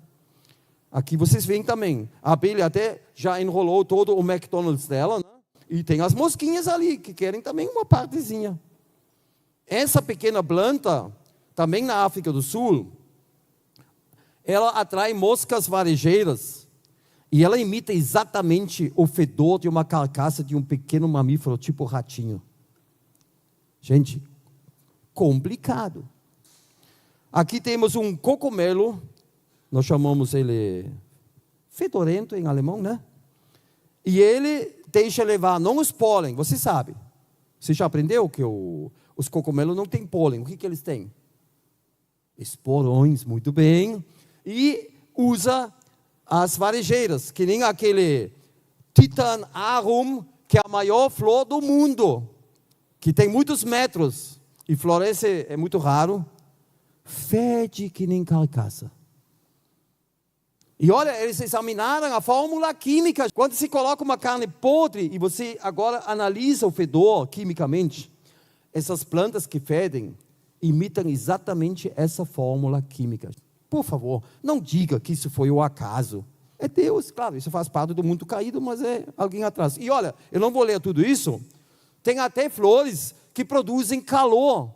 [SPEAKER 1] Aqui vocês veem também, a abelha até já enrolou todo o McDonald's dela, né? E tem as mosquinhas ali, que querem também uma partezinha. Essa pequena planta, também na África do Sul, ela atrai moscas varejeiras. E ela imita exatamente o fedor de uma carcaça de um pequeno mamífero, tipo ratinho. Gente, complicado. Aqui temos um cogumelo, nós chamamos ele fedorento em alemão, né? E ele deixa levar não os pólen, você sabe. Você já aprendeu que os cogumelos não têm pólen. O que eles têm? Esporões, muito bem. E usa as varejeiras, que nem aquele Titan arum, que é a maior flor do mundo, que tem muitos metros e floresce, é muito raro, fede que nem carcaça. E olha, eles examinaram a fórmula química. Quando se coloca uma carne podre e você agora analisa o fedor quimicamente, essas plantas que fedem imitam exatamente essa fórmula química. Por favor, não diga que isso foi o acaso. É Deus, claro, isso faz parte do mundo caído, mas é alguém atrás. E olha, eu não vou ler tudo isso. Tem até flores que produzem calor,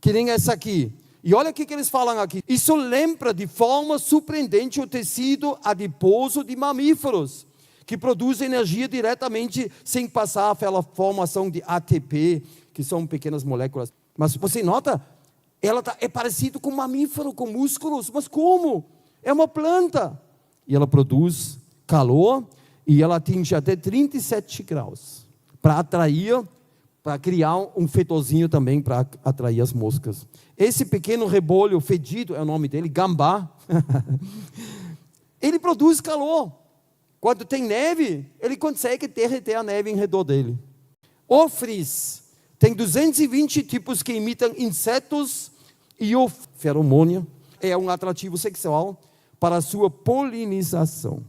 [SPEAKER 1] que nem essa aqui. E olha o que eles falam aqui. Isso lembra de forma surpreendente o tecido adiposo de mamíferos, que produz energia diretamente sem passar pela formação de ATP, que são pequenas moléculas. Mas você nota, ela é parecida com um mamífero, com músculos. Mas como? É uma planta. E ela produz calor e ela atinge até 37 graus para atrair, para criar um fedorzinho também para atrair as moscas. Esse pequeno rebolho fedido, é o nome dele, gambá, ele produz calor. Quando tem neve, ele consegue derreter a neve em redor dele. Orfris tem 220 tipos que imitam insetos e o feromônio é um atrativo sexual para a sua polinização.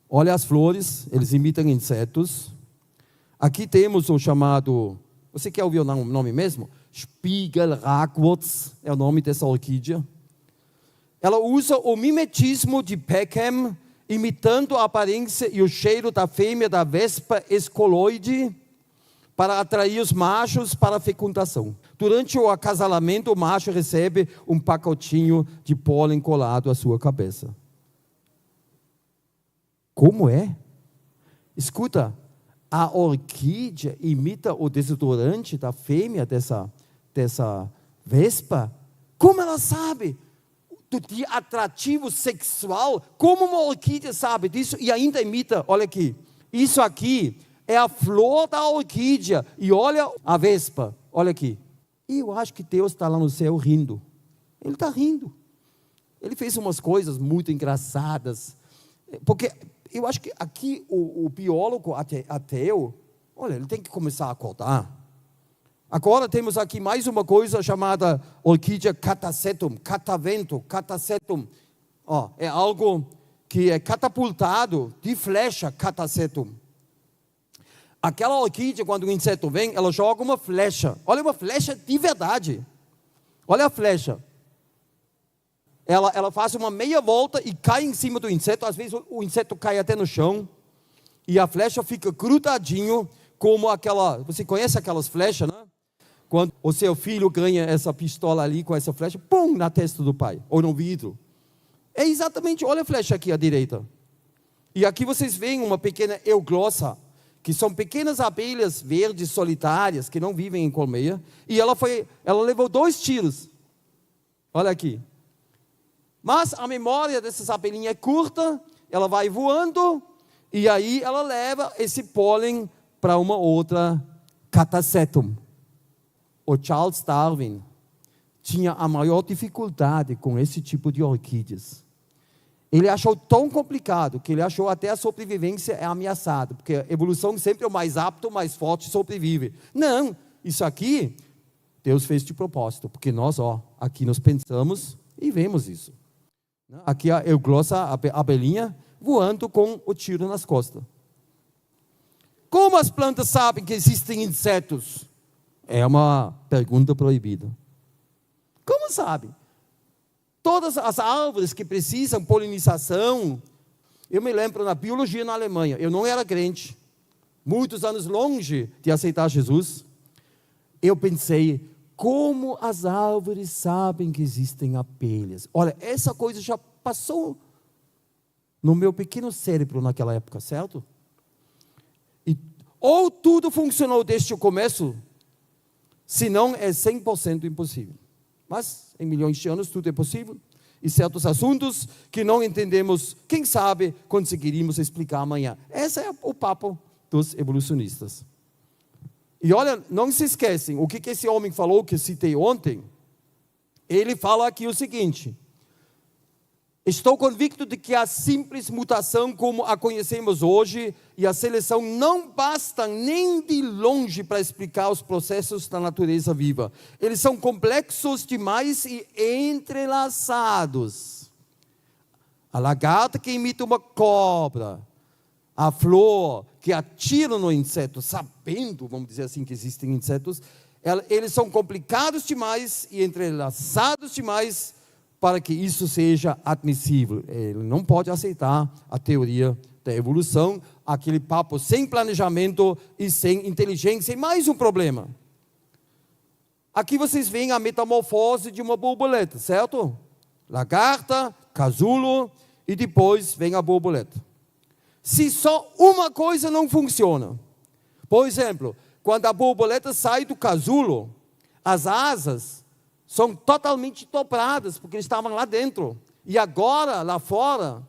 [SPEAKER 1] Olha as flores, eles imitam insetos. Aqui temos o chamado, você quer ouvir o nome mesmo? Spiegelragwurz, é o nome dessa orquídea. Ela usa o mimetismo de Peckham, imitando a aparência e o cheiro da fêmea da Vespa escoloide, para atrair os machos para a fecundação. Durante o acasalamento, o macho recebe um pacotinho de pólen colado à sua cabeça. Como é? Escuta, a orquídea imita o desodorante da fêmea dessa vespa? Como ela sabe? De atrativo sexual? Como uma orquídea sabe disso? E ainda imita, olha aqui, isso aqui é a flor da orquídea. E olha a vespa, olha aqui. E eu acho que Deus está lá no céu rindo. Ele está rindo. Ele fez umas coisas muito engraçadas. Porque eu acho que aqui o biólogo ateu, olha, ele tem que começar a acordar. Agora temos aqui mais uma coisa chamada orquídea catasetum, catavento, catasetum. É algo que é catapultado de flecha, catasetum. Aquela orquídea, quando o inseto vem, ela joga uma flecha. Olha, uma flecha de verdade. Olha a flecha. Ela faz uma meia volta e cai em cima do inseto. Às vezes o inseto cai até no chão. E a flecha fica grudadinho, como aquela... Você conhece aquelas flechas, né? Quando o seu filho ganha essa pistola ali com essa flecha, pum, na testa do pai. Ou no vidro. É exatamente, olha a flecha aqui à direita. E aqui vocês veem uma pequena euglossa, que são pequenas abelhas verdes solitárias, que não vivem em colmeia. E ela levou 2 tiros. Olha aqui. Mas a memória dessas abelhinhas é curta, ela vai voando, e aí ela leva esse pólen para uma outra catasetum. O Charles Darwin tinha a maior dificuldade com esse tipo de orquídeas. Ele achou tão complicado que ele achou até a sobrevivência é ameaçada, porque a evolução sempre é o mais apto, o mais forte sobrevive. Não, isso aqui Deus fez de propósito, porque nós, aqui nós pensamos e vemos isso. Aqui a euglossa, a abelhinha, voando com o tiro nas costas. Como as plantas sabem que existem insetos? É uma pergunta proibida. Como sabem? Todas as árvores que precisam polinização. Eu me lembro na biologia na Alemanha, eu não era crente, muitos anos longe de aceitar Jesus. Eu pensei, como as árvores sabem que existem abelhas? Olha, essa coisa já passou no meu pequeno cérebro naquela época, certo? Ou tudo funcionou desde o começo, senão é 100% impossível. Mas em milhões de anos tudo é possível. E certos assuntos que não entendemos, quem sabe conseguiríamos explicar amanhã. Esse é o papo dos evolucionistas. E olha, não se esquecem, o que esse homem falou, que eu citei ontem, ele fala aqui o seguinte: estou convicto de que a simples mutação como a conhecemos hoje e a seleção não bastam nem de longe para explicar os processos da natureza viva. Eles são complexos demais e entrelaçados. A lagarta que imita uma cobra, a flor que atira no inseto, sabendo, vamos dizer assim, que existem insetos, eles são complicados demais e entrelaçados demais para que isso seja admissível. Ele não pode aceitar a teoria da evolução, aquele papo sem planejamento e sem inteligência. E mais um problema. Aqui vocês veem a metamorfose de uma borboleta, certo? Lagarta, casulo e depois vem a borboleta. Se só uma coisa não funciona, por exemplo, quando a borboleta sai do casulo, as asas são totalmente dobradas, porque eles estavam lá dentro. E agora, lá fora,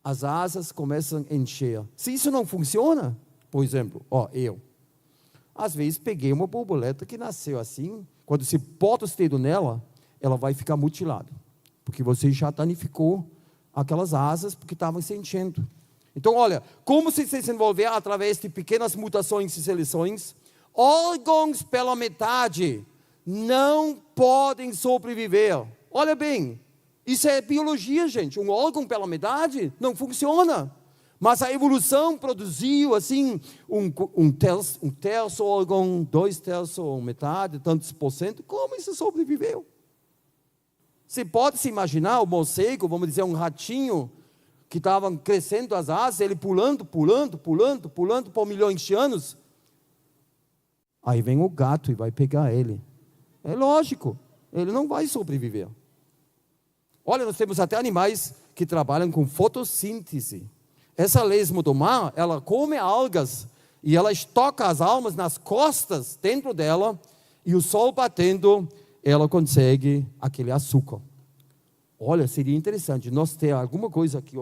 [SPEAKER 1] as asas começam a encher. Se isso não funciona, por exemplo, eu, às vezes peguei uma borboleta que nasceu assim, quando você bota os dedos nela, ela vai ficar mutilada, porque você já danificou aquelas asas, porque estavam se enchendo. Então, olha, como se desenvolver através de pequenas mutações e seleções, órgãos pela metade não podem sobreviver. Olha bem, isso é biologia, gente. Um órgão pela metade não funciona. Mas a evolução produziu, assim, um terço órgão, 2/3 ou metade, tantos por cento. Como isso sobreviveu? Você pode se imaginar o morcego, vamos dizer, um ratinho, que estavam crescendo as asas, ele pulando por milhões de anos. Aí vem o gato e vai pegar ele. É lógico, ele não vai sobreviver. Olha, nós temos até animais que trabalham com fotossíntese. Essa lesma do mar, ela come algas e ela estoca as almas nas costas, dentro dela, e o sol batendo, ela consegue aquele açúcar. Olha, seria interessante nós ter alguma coisa aqui,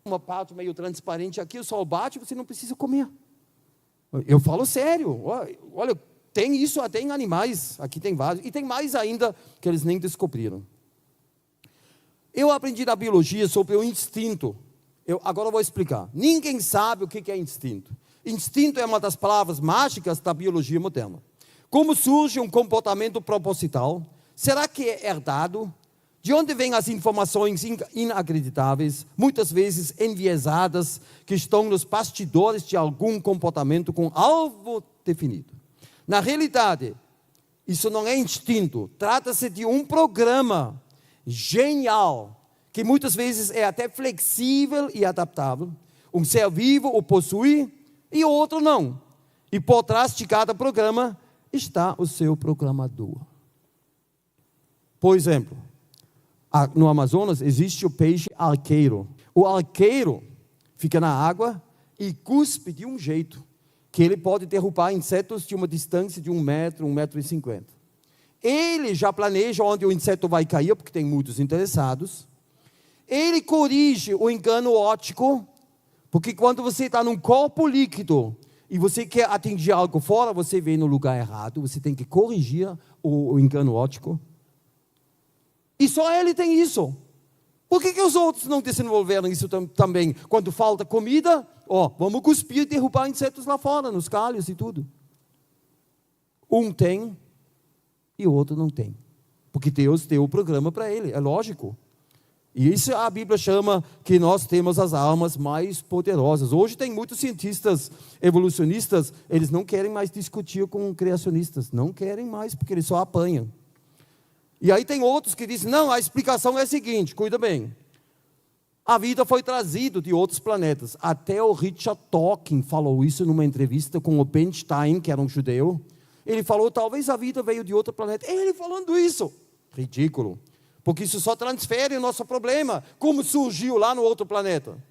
[SPEAKER 1] uma parte meio transparente aqui, o sol bate, você não precisa comer. Eu falo sério, olha, tem isso até em animais, aqui tem vários, e tem mais ainda que eles nem descobriram. Eu aprendi na biologia sobre o instinto. Agora eu vou explicar. Ninguém sabe o que é instinto. Instinto é uma das palavras mágicas da biologia moderna. Como surge um comportamento proposital? Será que é herdado? De onde vêm as informações inacreditáveis, muitas vezes enviesadas, que estão nos bastidores de algum comportamento com alvo definido? Na realidade, isso não é instinto, trata-se de um programa genial, que muitas vezes é até flexível e adaptável. Um ser vivo o possui e o outro não. E por trás de cada programa está o seu programador. Por exemplo, no Amazonas existe o peixe arqueiro. O arqueiro fica na água e cuspe de um jeito que ele pode derrubar insetos de uma distância de 1 metro, 1,50 m. Ele já planeja onde o inseto vai cair, porque tem muitos interessados. Ele corrige o engano óptico, porque quando você está num corpo líquido e você quer atingir algo fora, você vê no lugar errado, você tem que corrigir o engano óptico. E só ele tem isso. Por que os outros não desenvolveram isso também? Quando falta comida, vamos cuspir e derrubar insetos lá fora, nos galhos e tudo. Um tem e o outro não tem. Porque Deus deu o programa para ele, é lógico. E isso a Bíblia chama que nós temos as armas mais poderosas. Hoje tem muitos cientistas evolucionistas, eles não querem mais discutir com criacionistas. Não querem mais, porque eles só apanham. E aí tem outros que dizem, não, a explicação é a seguinte, cuida bem. A vida foi trazida de outros planetas. Até o Richard Dawkins falou isso numa entrevista com o Ben Stein, que era um judeu. Ele falou, talvez a vida veio de outro planeta. Ele falando isso. Ridículo. Porque isso só transfere o nosso problema. Como surgiu lá no outro planeta?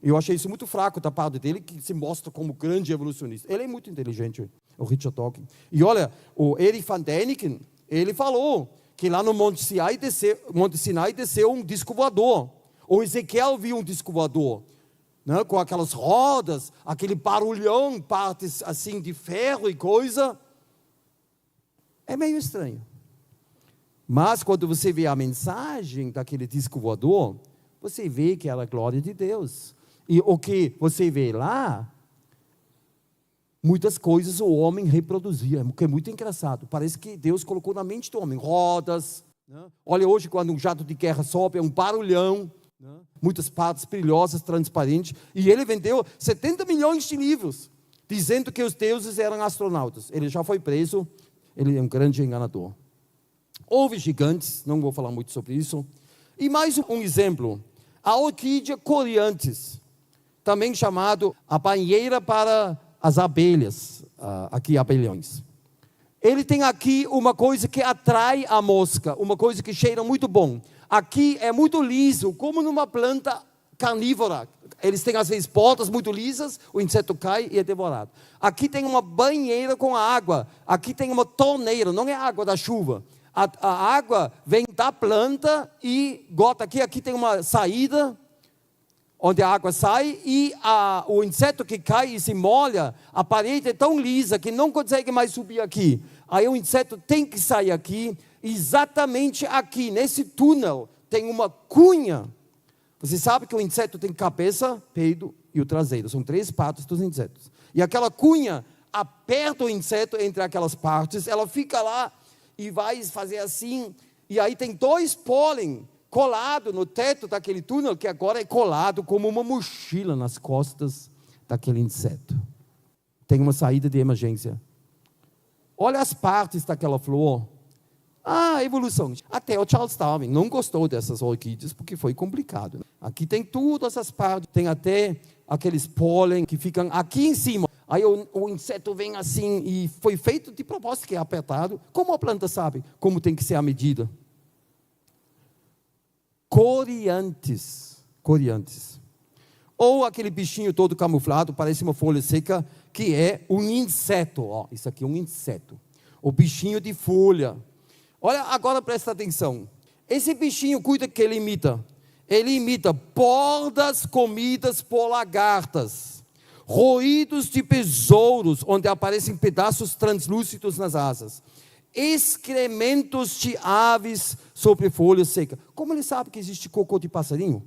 [SPEAKER 1] Eu achei isso muito fraco da parte dele, que se mostra como grande evolucionista. Ele é muito inteligente, o Richard Dawkins. E olha, o Erich van Däniken, ele falou que lá no Monte Sinai desceu um disco voador. O Ezequiel viu um disco voador, né, com aquelas rodas, aquele barulhão, partes assim de ferro e coisa. É meio estranho. Mas quando você vê a mensagem daquele disco voador, você vê que era a glória de Deus. E o que você vê lá, muitas coisas o homem reproduzia, o que é muito engraçado. Parece que Deus colocou na mente do homem rodas. Né? Olha hoje quando um jato de guerra sobe, é um barulhão. Né? Muitas partes brilhosas, transparentes. E ele vendeu 70 milhões de livros, dizendo que os deuses eram astronautas. Ele já foi preso, ele é um grande enganador. Houve gigantes, não vou falar muito sobre isso. E mais um exemplo, a orquídea coriantes, também chamado a banheira para as abelhas, aqui abelhões. Ele tem aqui uma coisa que atrai a mosca, uma coisa que cheira muito bom. Aqui é muito liso, como numa planta carnívora. Eles têm às vezes pontas muito lisas, o inseto cai e é devorado. Aqui tem uma banheira com água, aqui tem uma torneira, não é água da chuva. A água vem da planta e gota aqui tem uma saída, onde a água sai e o inseto que cai e se molha, a parede é tão lisa que não consegue mais subir aqui. Aí o inseto tem que sair aqui, exatamente aqui, nesse túnel, tem uma cunha. Você sabe que o inseto tem cabeça, peito e o traseiro, são 3 partes dos insetos. E aquela cunha aperta o inseto entre aquelas partes, ela fica lá e vai fazer assim, e aí tem 2 pólen colado no teto daquele túnel, que agora é colado como uma mochila nas costas daquele inseto. Tem uma saída de emergência. Olha as partes daquela flor. Evolução. Até o Charles Darwin não gostou dessas orquídeas, porque foi complicado. Aqui tem todas essas partes, tem até aqueles pólen que ficam aqui em cima. Aí o inseto vem assim, e foi feito de propósito, que é apertado. Como a planta sabe como tem que ser a medida? Coriantes. Ou aquele bichinho todo camuflado, parece uma folha seca, que é um inseto. Isso aqui é um inseto. O bichinho de folha. Olha, agora presta atenção. Esse bichinho, cuida que ele imita. Ele imita bordas comidas por lagartas, roídos de besouros, onde aparecem pedaços translúcidos nas asas, excrementos de aves sobre folha seca. Como ele sabe que existe cocô de passarinho?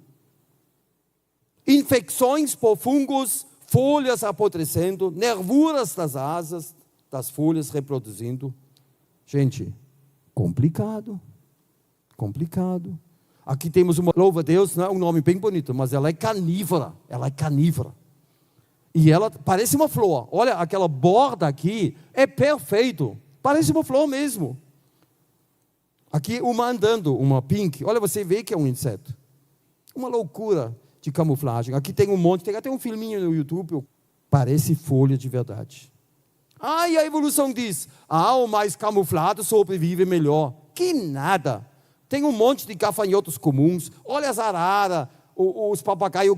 [SPEAKER 1] Infecções por fungos, folhas apodrecendo, nervuras das asas, das folhas reproduzindo. Gente, complicado. Aqui temos uma, louva a Deus, não é um nome bem bonito, mas ela é carnívora. E ela parece uma flor. Olha, aquela borda aqui é perfeito. Parece uma flor mesmo. Aqui uma andando, uma pink. Olha, você vê que é um inseto. Uma loucura de camuflagem. Aqui tem um monte, tem até um filminho no YouTube. Parece folha de verdade. E a evolução diz, o mais camuflado sobrevive melhor. Que nada. Tem um monte de gafanhotos comuns. Olha as araras, os papagaios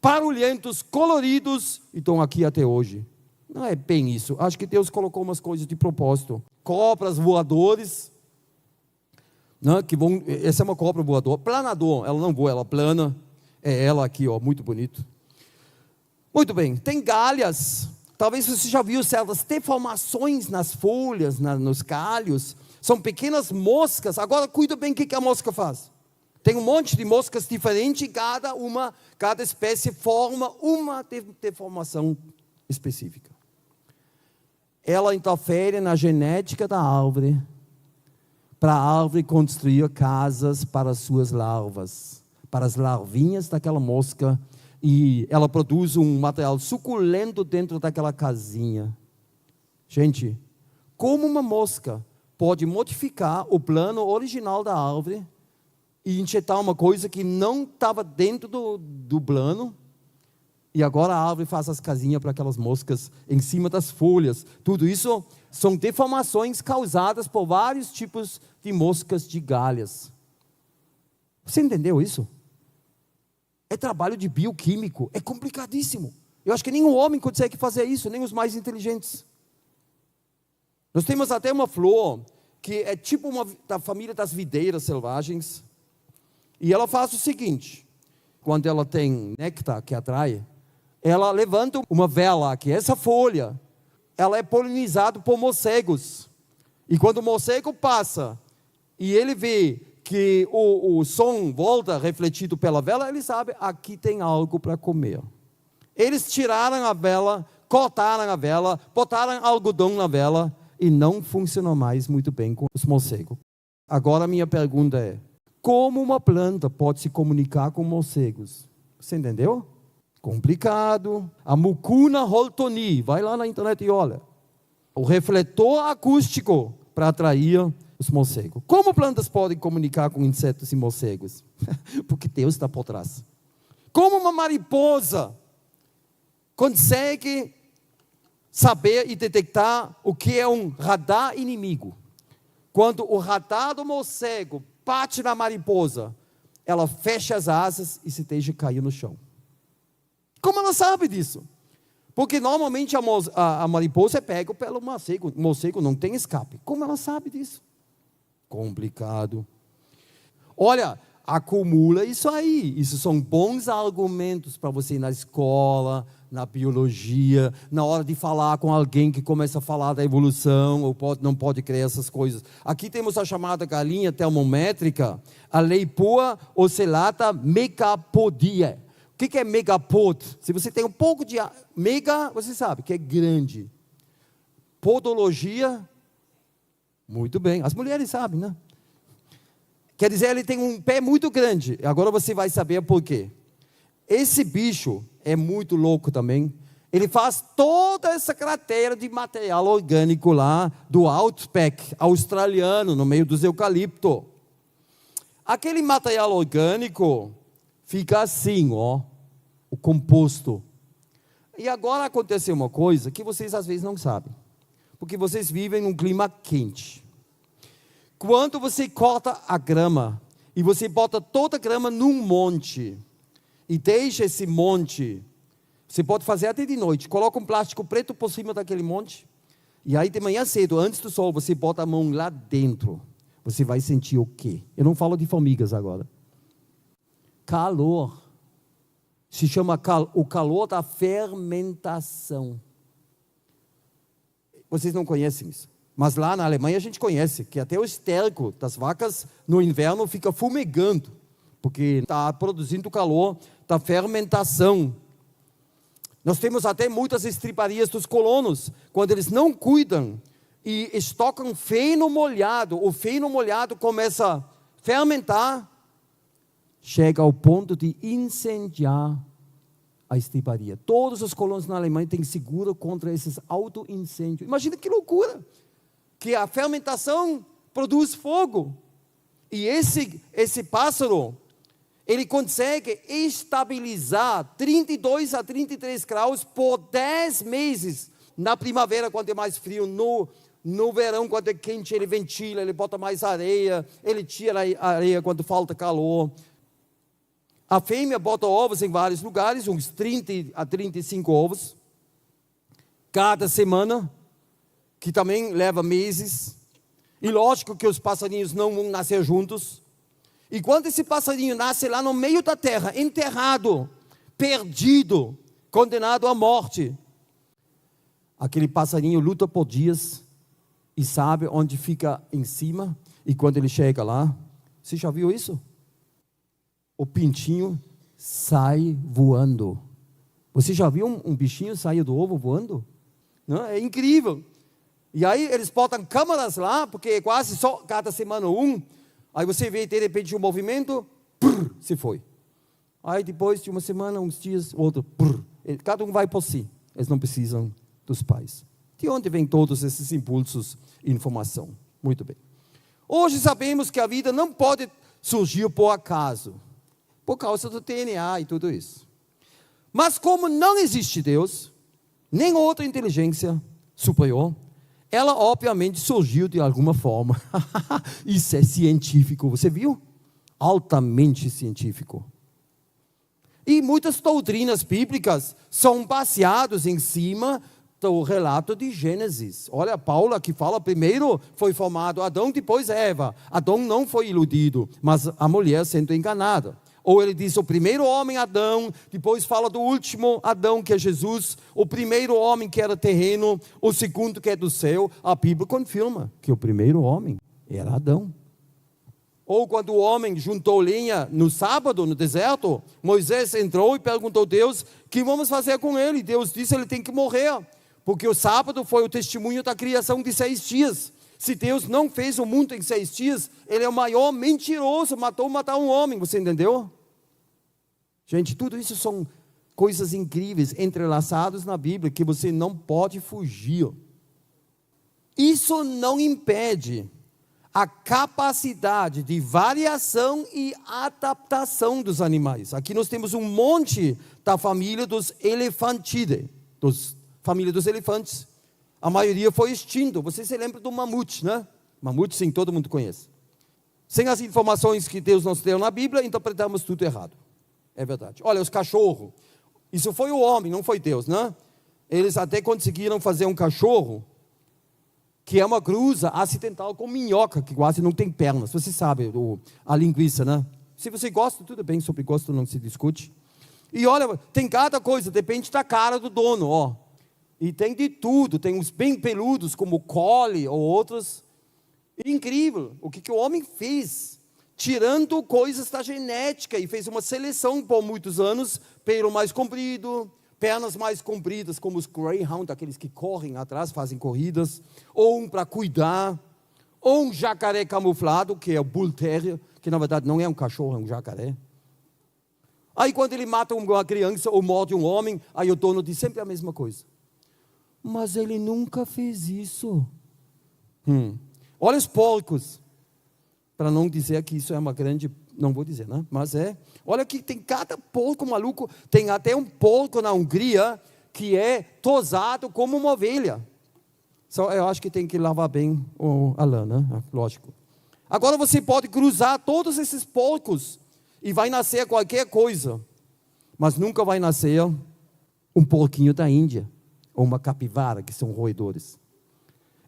[SPEAKER 1] barulhentos, coloridos, e estão aqui até hoje. Não é bem isso. Acho que Deus colocou umas coisas de propósito. Cobras voadores, né, que vão, essa é uma cobra voadora, planador, ela não voa, ela plana. É ela aqui, muito bonito. Muito bem, tem galhas. Talvez você já viu certas deformações nas folhas, nos galhos. São pequenas moscas. Agora cuida bem o que a mosca faz. Tem um monte de moscas diferentes, cada espécie forma uma deformação específica. Ela interfere na genética da árvore, para a árvore construir casas para as suas larvas, para as larvinhas daquela mosca, e ela produz um material suculento dentro daquela casinha. Gente, como uma mosca pode modificar o plano original da árvore e injetar uma coisa que não estava dentro do plano, e agora a árvore faz as casinhas para aquelas moscas em cima das folhas. Tudo isso são deformações causadas por vários tipos de moscas de galhas. Você entendeu isso? É trabalho de bioquímico, é complicadíssimo. Eu acho que nenhum homem consegue fazer isso, nem os mais inteligentes. Nós temos até uma flor que é tipo da família das videiras selvagens. E ela faz o seguinte: quando ela tem néctar que atrai, ela levanta uma vela aqui. Essa folha, ela é polinizada por morcegos. E quando o morcego passa e ele vê que o som volta refletido pela vela, ele sabe, aqui tem algo para comer. Eles tiraram a vela, cortaram a vela, botaram algodão na vela e não funcionou mais muito bem com os morcegos. Agora a minha pergunta é: como uma planta pode se comunicar com morcegos? Você entendeu? Complicado. A Mucuna holtoni, vai lá na internet e olha. O refletor acústico para atrair os morcegos. Como plantas podem comunicar com insetos e morcegos? Porque Deus está por trás. Como uma mariposa consegue saber e detectar o que é um radar inimigo? Quando o radar do morcego bate na mariposa, ela fecha as asas e se deixa cair no chão. Como ela sabe disso? Porque normalmente a mariposa é pega pelo morcego. O morcego não tem escape. Como ela sabe disso? Complicado. Olha, acumula isso aí. Isso são bons argumentos para você ir na escola, na biologia, na hora de falar com alguém que começa a falar da evolução, ou não pode crer essas coisas. Aqui temos a chamada galinha termométrica, a Leipoa ocellata megapodia. O que é megapod? Se você tem um pouco de mega, você sabe que é grande. Podologia, muito bem. As mulheres sabem, né? Quer dizer, ele tem um pé muito grande. Agora você vai saber por quê. Esse bicho é muito louco também. Ele faz toda essa cratera de material orgânico lá do Outback australiano, no meio dos eucaliptos. Aquele material orgânico fica assim, ó, o composto. E agora aconteceu uma coisa que vocês às vezes não sabem, porque vocês vivem num clima quente. Quando você corta a grama e você bota toda a grama num monte e deixa esse monte, você pode fazer até de noite, coloca um plástico preto por cima daquele monte e aí de manhã cedo, antes do sol, você bota a mão lá dentro. Você vai sentir o quê? Eu não falo de formigas agora. Calor. Se chama o calor da fermentação. Vocês não conhecem isso. Mas lá na Alemanha a gente conhece, que até o esterco das vacas no inverno fica fumegando, porque está produzindo calor da fermentação. Nós temos até muitas estriparias dos colonos, quando eles não cuidam e estocam feno molhado, o feno molhado começa a fermentar, chega ao ponto de incendiar a estriparia. Todos os colonos na Alemanha têm seguro contra esses auto-incêndios. Imagina que loucura! Que a fermentação produz fogo. E esse pássaro, ele consegue estabilizar 32 a 33 graus por 10 meses. Na primavera, quando é mais frio, no verão, quando é quente, ele ventila, ele bota mais areia, ele tira a areia quando falta calor. A fêmea bota ovos em vários lugares, uns 30 a 35 ovos, cada semana, que também leva meses. E lógico que os passarinhos não vão nascer juntos. E quando esse passarinho nasce lá no meio da terra, enterrado, perdido, condenado à morte, aquele passarinho luta por dias e sabe onde fica em cima. E quando ele chega lá, você já viu isso? o pintinho sai voando. Você já viu um bichinho sair do ovo voando? Não? É incrível. E aí eles botam câmeras lá, porque é quase só cada semana um. Aí você vê de repente um movimento, se foi. Aí depois de uma semana, uns dias, outro, cada um vai por si. Eles não precisam dos pais. De onde vêm todos esses impulsos e informação? Muito bem. Hoje sabemos que a vida não pode surgir por acaso, por causa do DNA e tudo isso. Mas como não existe Deus, nem outra inteligência superior, ela obviamente surgiu de alguma forma. Isso é científico, você viu? Altamente científico. E muitas doutrinas bíblicas são baseadas em cima do relato de Gênesis. Olha, Paulo aqui fala, primeiro foi formado Adão, depois Eva. Adão não foi iludido, mas a mulher sendo enganada. Ou ele diz o primeiro homem, Adão, depois fala do último Adão, que é Jesus, o primeiro homem que era terreno, o segundo que é do céu. A Bíblia confirma que o primeiro homem era Adão. Ou quando o homem juntou lenha no sábado, no deserto, Moisés entrou e perguntou a Deus, o que vamos fazer com ele? Deus disse, ele tem que morrer, porque o sábado foi o testemunho da criação de 6 dias. Se Deus não fez o mundo em 6 dias, ele é o maior mentiroso, matar um homem, você entendeu? Gente, tudo isso são coisas incríveis, entrelaçadas na Bíblia, que você não pode fugir. Isso não impede a capacidade de variação e adaptação dos animais. Aqui nós temos um monte da família dos Elefantidae, família dos elefantes. A maioria foi extinto. Você se lembra do mamute, né? Mamute, sim, todo mundo conhece. Sem as informações que Deus nos deu na Bíblia, interpretamos tudo errado. É verdade. Olha, os cachorros. Isso foi o homem, não foi Deus, né? Eles até conseguiram fazer um cachorro que é uma cruza acidental com minhoca, que quase não tem pernas. Você sabe, a linguiça, né? Se você gosta, tudo bem, sobre gosto não se discute. E olha, tem cada coisa, depende da cara do dono, ó. E tem de tudo, tem uns bem peludos, como o Collie ou outros. Incrível, o que o homem fez, tirando coisas da genética, e fez uma seleção por muitos anos, pelo mais comprido, pernas mais compridas, como os Greyhound, aqueles que correm atrás, fazem corridas, ou um para cuidar, ou um jacaré camuflado, que é o Bull Terrier, que na verdade não é um cachorro, é um jacaré. Aí quando ele mata uma criança ou morde um homem, aí o dono diz sempre a mesma coisa. Mas ele nunca fez isso. Olha os porcos, para não dizer que isso é uma grande, não vou dizer, né? Mas é, olha que tem cada porco maluco, tem até um porco na Hungria que é tosado como uma ovelha. Só eu acho que tem que lavar bem a lã, né? Lógico. Agora você pode cruzar todos esses porcos e vai nascer qualquer coisa, mas nunca vai nascer um porquinho da Índia ou uma capivara, que são roedores.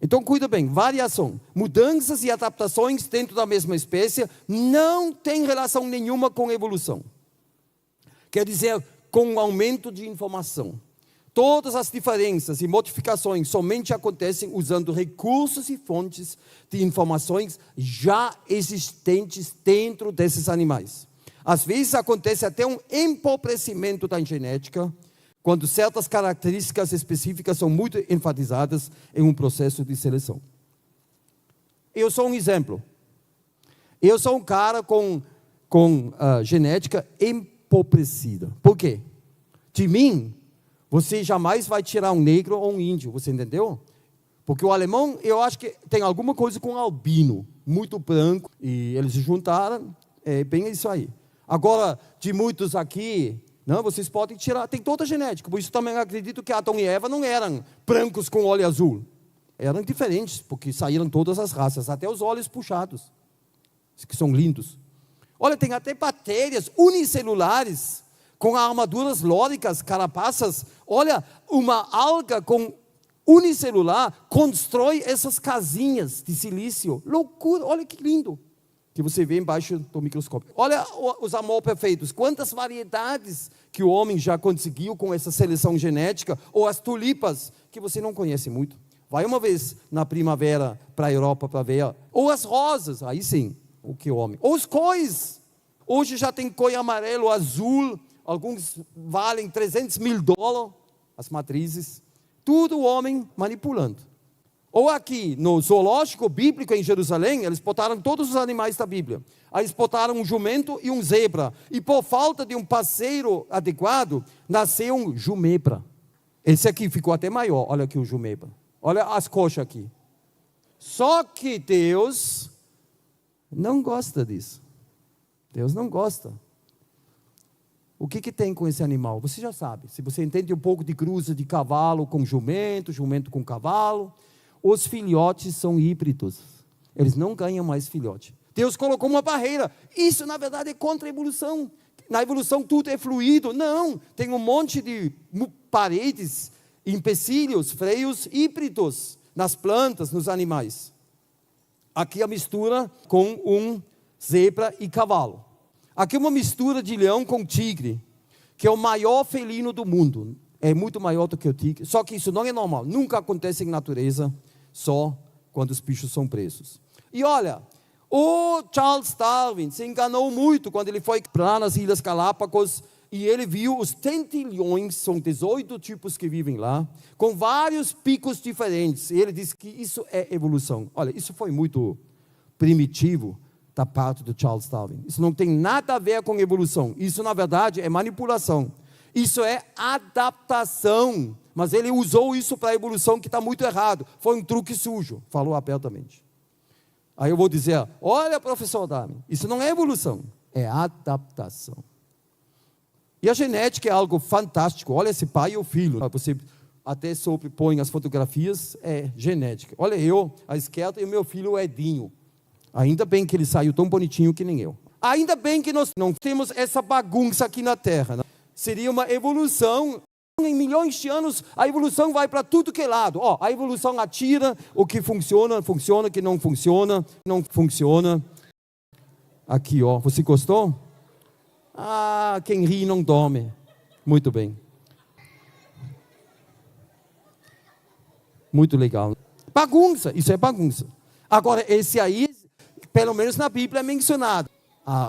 [SPEAKER 1] Então, cuida bem, variação, mudanças e adaptações dentro da mesma espécie não tem relação nenhuma com evolução. Quer dizer, com o aumento de informação. Todas as diferenças e modificações somente acontecem usando recursos e fontes de informações já existentes dentro desses animais. Às vezes acontece até um empobrecimento da genética, quando certas características específicas são muito enfatizadas em um processo de seleção. Eu sou um exemplo. Eu sou um cara com genética empobrecida. Por quê? De mim, você jamais vai tirar um negro ou um índio, você entendeu? Porque o alemão, eu acho que tem alguma coisa com albino, muito branco, e eles se juntaram, é bem isso aí. Agora, de muitos aqui, não, vocês podem tirar, tem toda a genética, por isso também acredito que Adão e Eva não eram brancos com olho azul, eram diferentes, porque saíram todas as raças, até os olhos puxados, que são lindos. Olha, tem até bactérias unicelulares, com armaduras lóricas, carapaças. Olha, uma alga com unicelular constrói essas casinhas de silício, loucura, olha que lindo, que você vê embaixo do microscópio. Olha os amor perfeitos, quantas variedades que o homem já conseguiu com essa seleção genética, ou as tulipas, que você não conhece muito. Vai uma vez na primavera para a Europa para ver, ou as rosas, aí sim, o que o homem. Ou os cois, Hoje já tem cor amarelo, azul, alguns valem $300 mil, as matrizes. Tudo o homem manipulando. Ou aqui, no zoológico bíblico em Jerusalém, eles botaram todos os animais da Bíblia. Aí eles botaram um jumento e um zebra. E por falta de um parceiro adequado, nasceu um jumebra. Esse aqui ficou até maior, olha aqui o jumebra. Olha as coxas aqui. Só que Deus não gosta disso. Deus não gosta. O que tem com esse animal? Você já sabe. Se você entende um pouco de cruza de cavalo com jumento, jumento com cavalo, os filhotes são híbridos. Eles não ganham mais filhote. Deus colocou uma barreira. Isso, na verdade, é contra a evolução. Na evolução tudo é fluido. Não, tem um monte de paredes, empecilhos, freios híbridos nas plantas, nos animais. Aqui a mistura com um zebra e cavalo. Aqui uma mistura de leão com tigre, que é o maior felino do mundo. É muito maior do que o tigre. Só que isso não é normal. Nunca acontece em natureza, só quando os bichos são presos. E olha, o Charles Darwin se enganou muito quando ele foi lá nas Ilhas Galápagos e ele viu os tentilhões, são 18 tipos que vivem lá, com vários picos diferentes. E ele disse que isso é evolução. Olha, isso foi muito primitivo da parte do Charles Darwin. Isso não tem nada a ver com evolução. Isso, na verdade, é manipulação. Isso é adaptação. Mas ele usou isso para a evolução, que está muito errado. Foi um truque sujo, falou abertamente. Aí eu vou dizer, olha, professor Darwin, isso não é evolução, é adaptação. E a genética é algo fantástico. Olha esse pai e o filho. Você até sobrepõe as fotografias, é genética. Olha eu, à esquerda, e o meu filho, o Edinho. Ainda bem que ele saiu tão bonitinho que nem eu. Ainda bem que nós não temos essa bagunça aqui na Terra. Né? Seria uma evolução. Em milhões de anos, a evolução vai para tudo que é lado. A evolução atira o que funciona, funciona, o que não funciona, não funciona. Aqui, você gostou? Quem ri não dorme. Muito bem. Muito legal. Bagunça, isso é bagunça. Agora, esse aí, pelo menos na Bíblia é mencionado.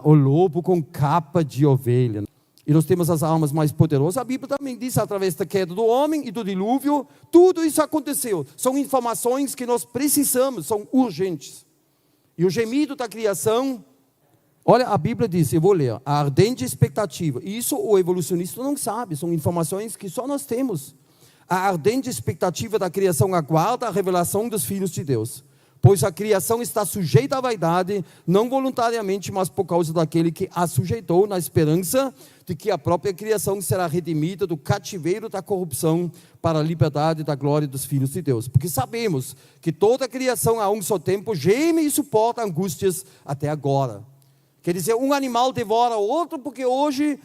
[SPEAKER 1] O lobo com capa de ovelha. E nós temos as armas mais poderosas. A Bíblia também diz, através da queda do homem e do dilúvio, tudo isso aconteceu. São informações que nós precisamos, são urgentes. E o gemido da criação, olha, a Bíblia diz, eu vou ler, a ardente expectativa. E isso o evolucionista não sabe, são informações que só nós temos. A ardente expectativa da criação aguarda a revelação dos filhos de Deus. Pois a criação está sujeita à vaidade, não voluntariamente, mas por causa daquele que a sujeitou, na esperança de que a própria criação será redimida do cativeiro da corrupção para a liberdade da glória dos filhos de Deus. Porque sabemos que toda a criação a um só tempo geme e suporta angústias até agora. Quer dizer, um animal devora o outro, porque hoje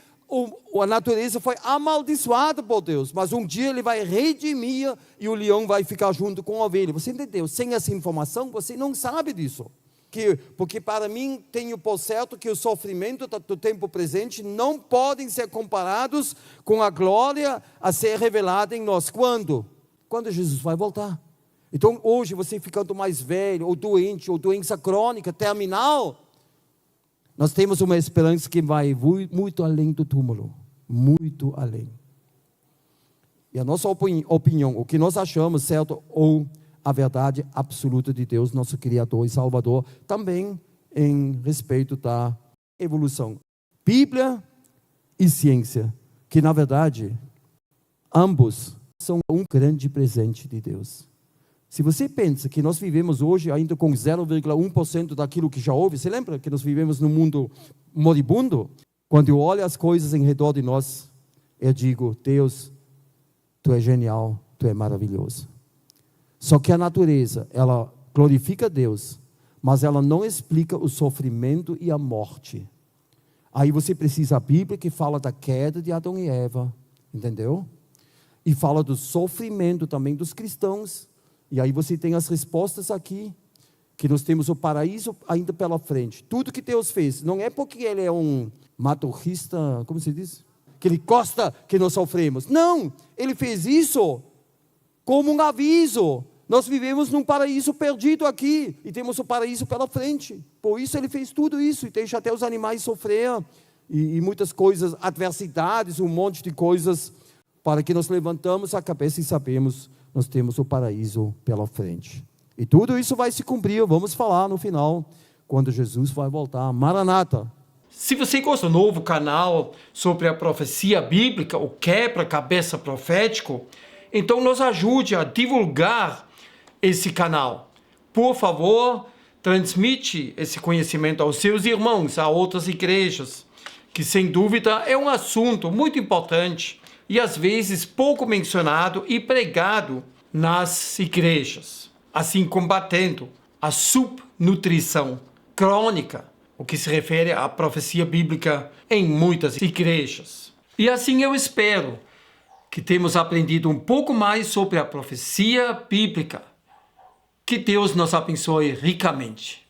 [SPEAKER 1] a natureza foi amaldiçoada por Deus, mas um dia ele vai redimir e o leão vai ficar junto com a ovelha. Você entendeu? Sem essa informação, você não sabe disso. Porque para mim, tenho por certo que o sofrimento do tempo presente não podem ser comparados com a glória a ser revelada em nós. Quando? Quando Jesus vai voltar. Então, hoje, você ficando mais velho, ou doente, ou doença crônica, terminal, nós temos uma esperança que vai muito além do túmulo. Muito além. E a nossa opinião, o que nós achamos certo, ou a verdade absoluta de Deus, nosso Criador e Salvador, também em respeito da evolução. Bíblia e ciência, que na verdade, ambos são um grande presente de Deus. Se você pensa que nós vivemos hoje ainda com 0,1% daquilo que já houve, você lembra que nós vivemos num mundo moribundo? Quando eu olho as coisas em redor de nós, eu digo, Deus, Tu é genial, Tu é maravilhoso. Só que a natureza, ela glorifica Deus, mas ela não explica o sofrimento e a morte. Aí você precisa da Bíblia que fala da queda de Adão e Eva, entendeu? E fala do sofrimento também dos cristãos. E aí você tem as respostas aqui, que nós temos o paraíso ainda pela frente. Tudo que Deus fez, não é porque Ele é um masoquista, como se diz? Que Ele gosta que nós sofremos. Não, Ele fez isso como um aviso, Nós vivemos num paraíso perdido aqui e temos o paraíso pela frente. Por isso ele fez tudo isso e deixa até os animais sofrer e muitas coisas, adversidades, um monte de coisas, para que nós levantamos a cabeça e sabemos, nós temos o paraíso pela frente. E tudo isso vai se cumprir, vamos falar no final, quando Jesus vai voltar. Maranata.
[SPEAKER 2] Se você gosta do novo canal sobre a profecia bíblica, o quebra-cabeça profético, então nos ajude a divulgar esse canal. Por favor, transmite esse conhecimento aos seus irmãos, a outras igrejas, que sem dúvida é um assunto muito importante e às vezes pouco mencionado e pregado nas igrejas, assim combatendo a subnutrição crônica, o que se refere à profecia bíblica em muitas igrejas. E assim eu espero que temos aprendido um pouco mais sobre a profecia bíblica. Que Deus nos abençoe ricamente.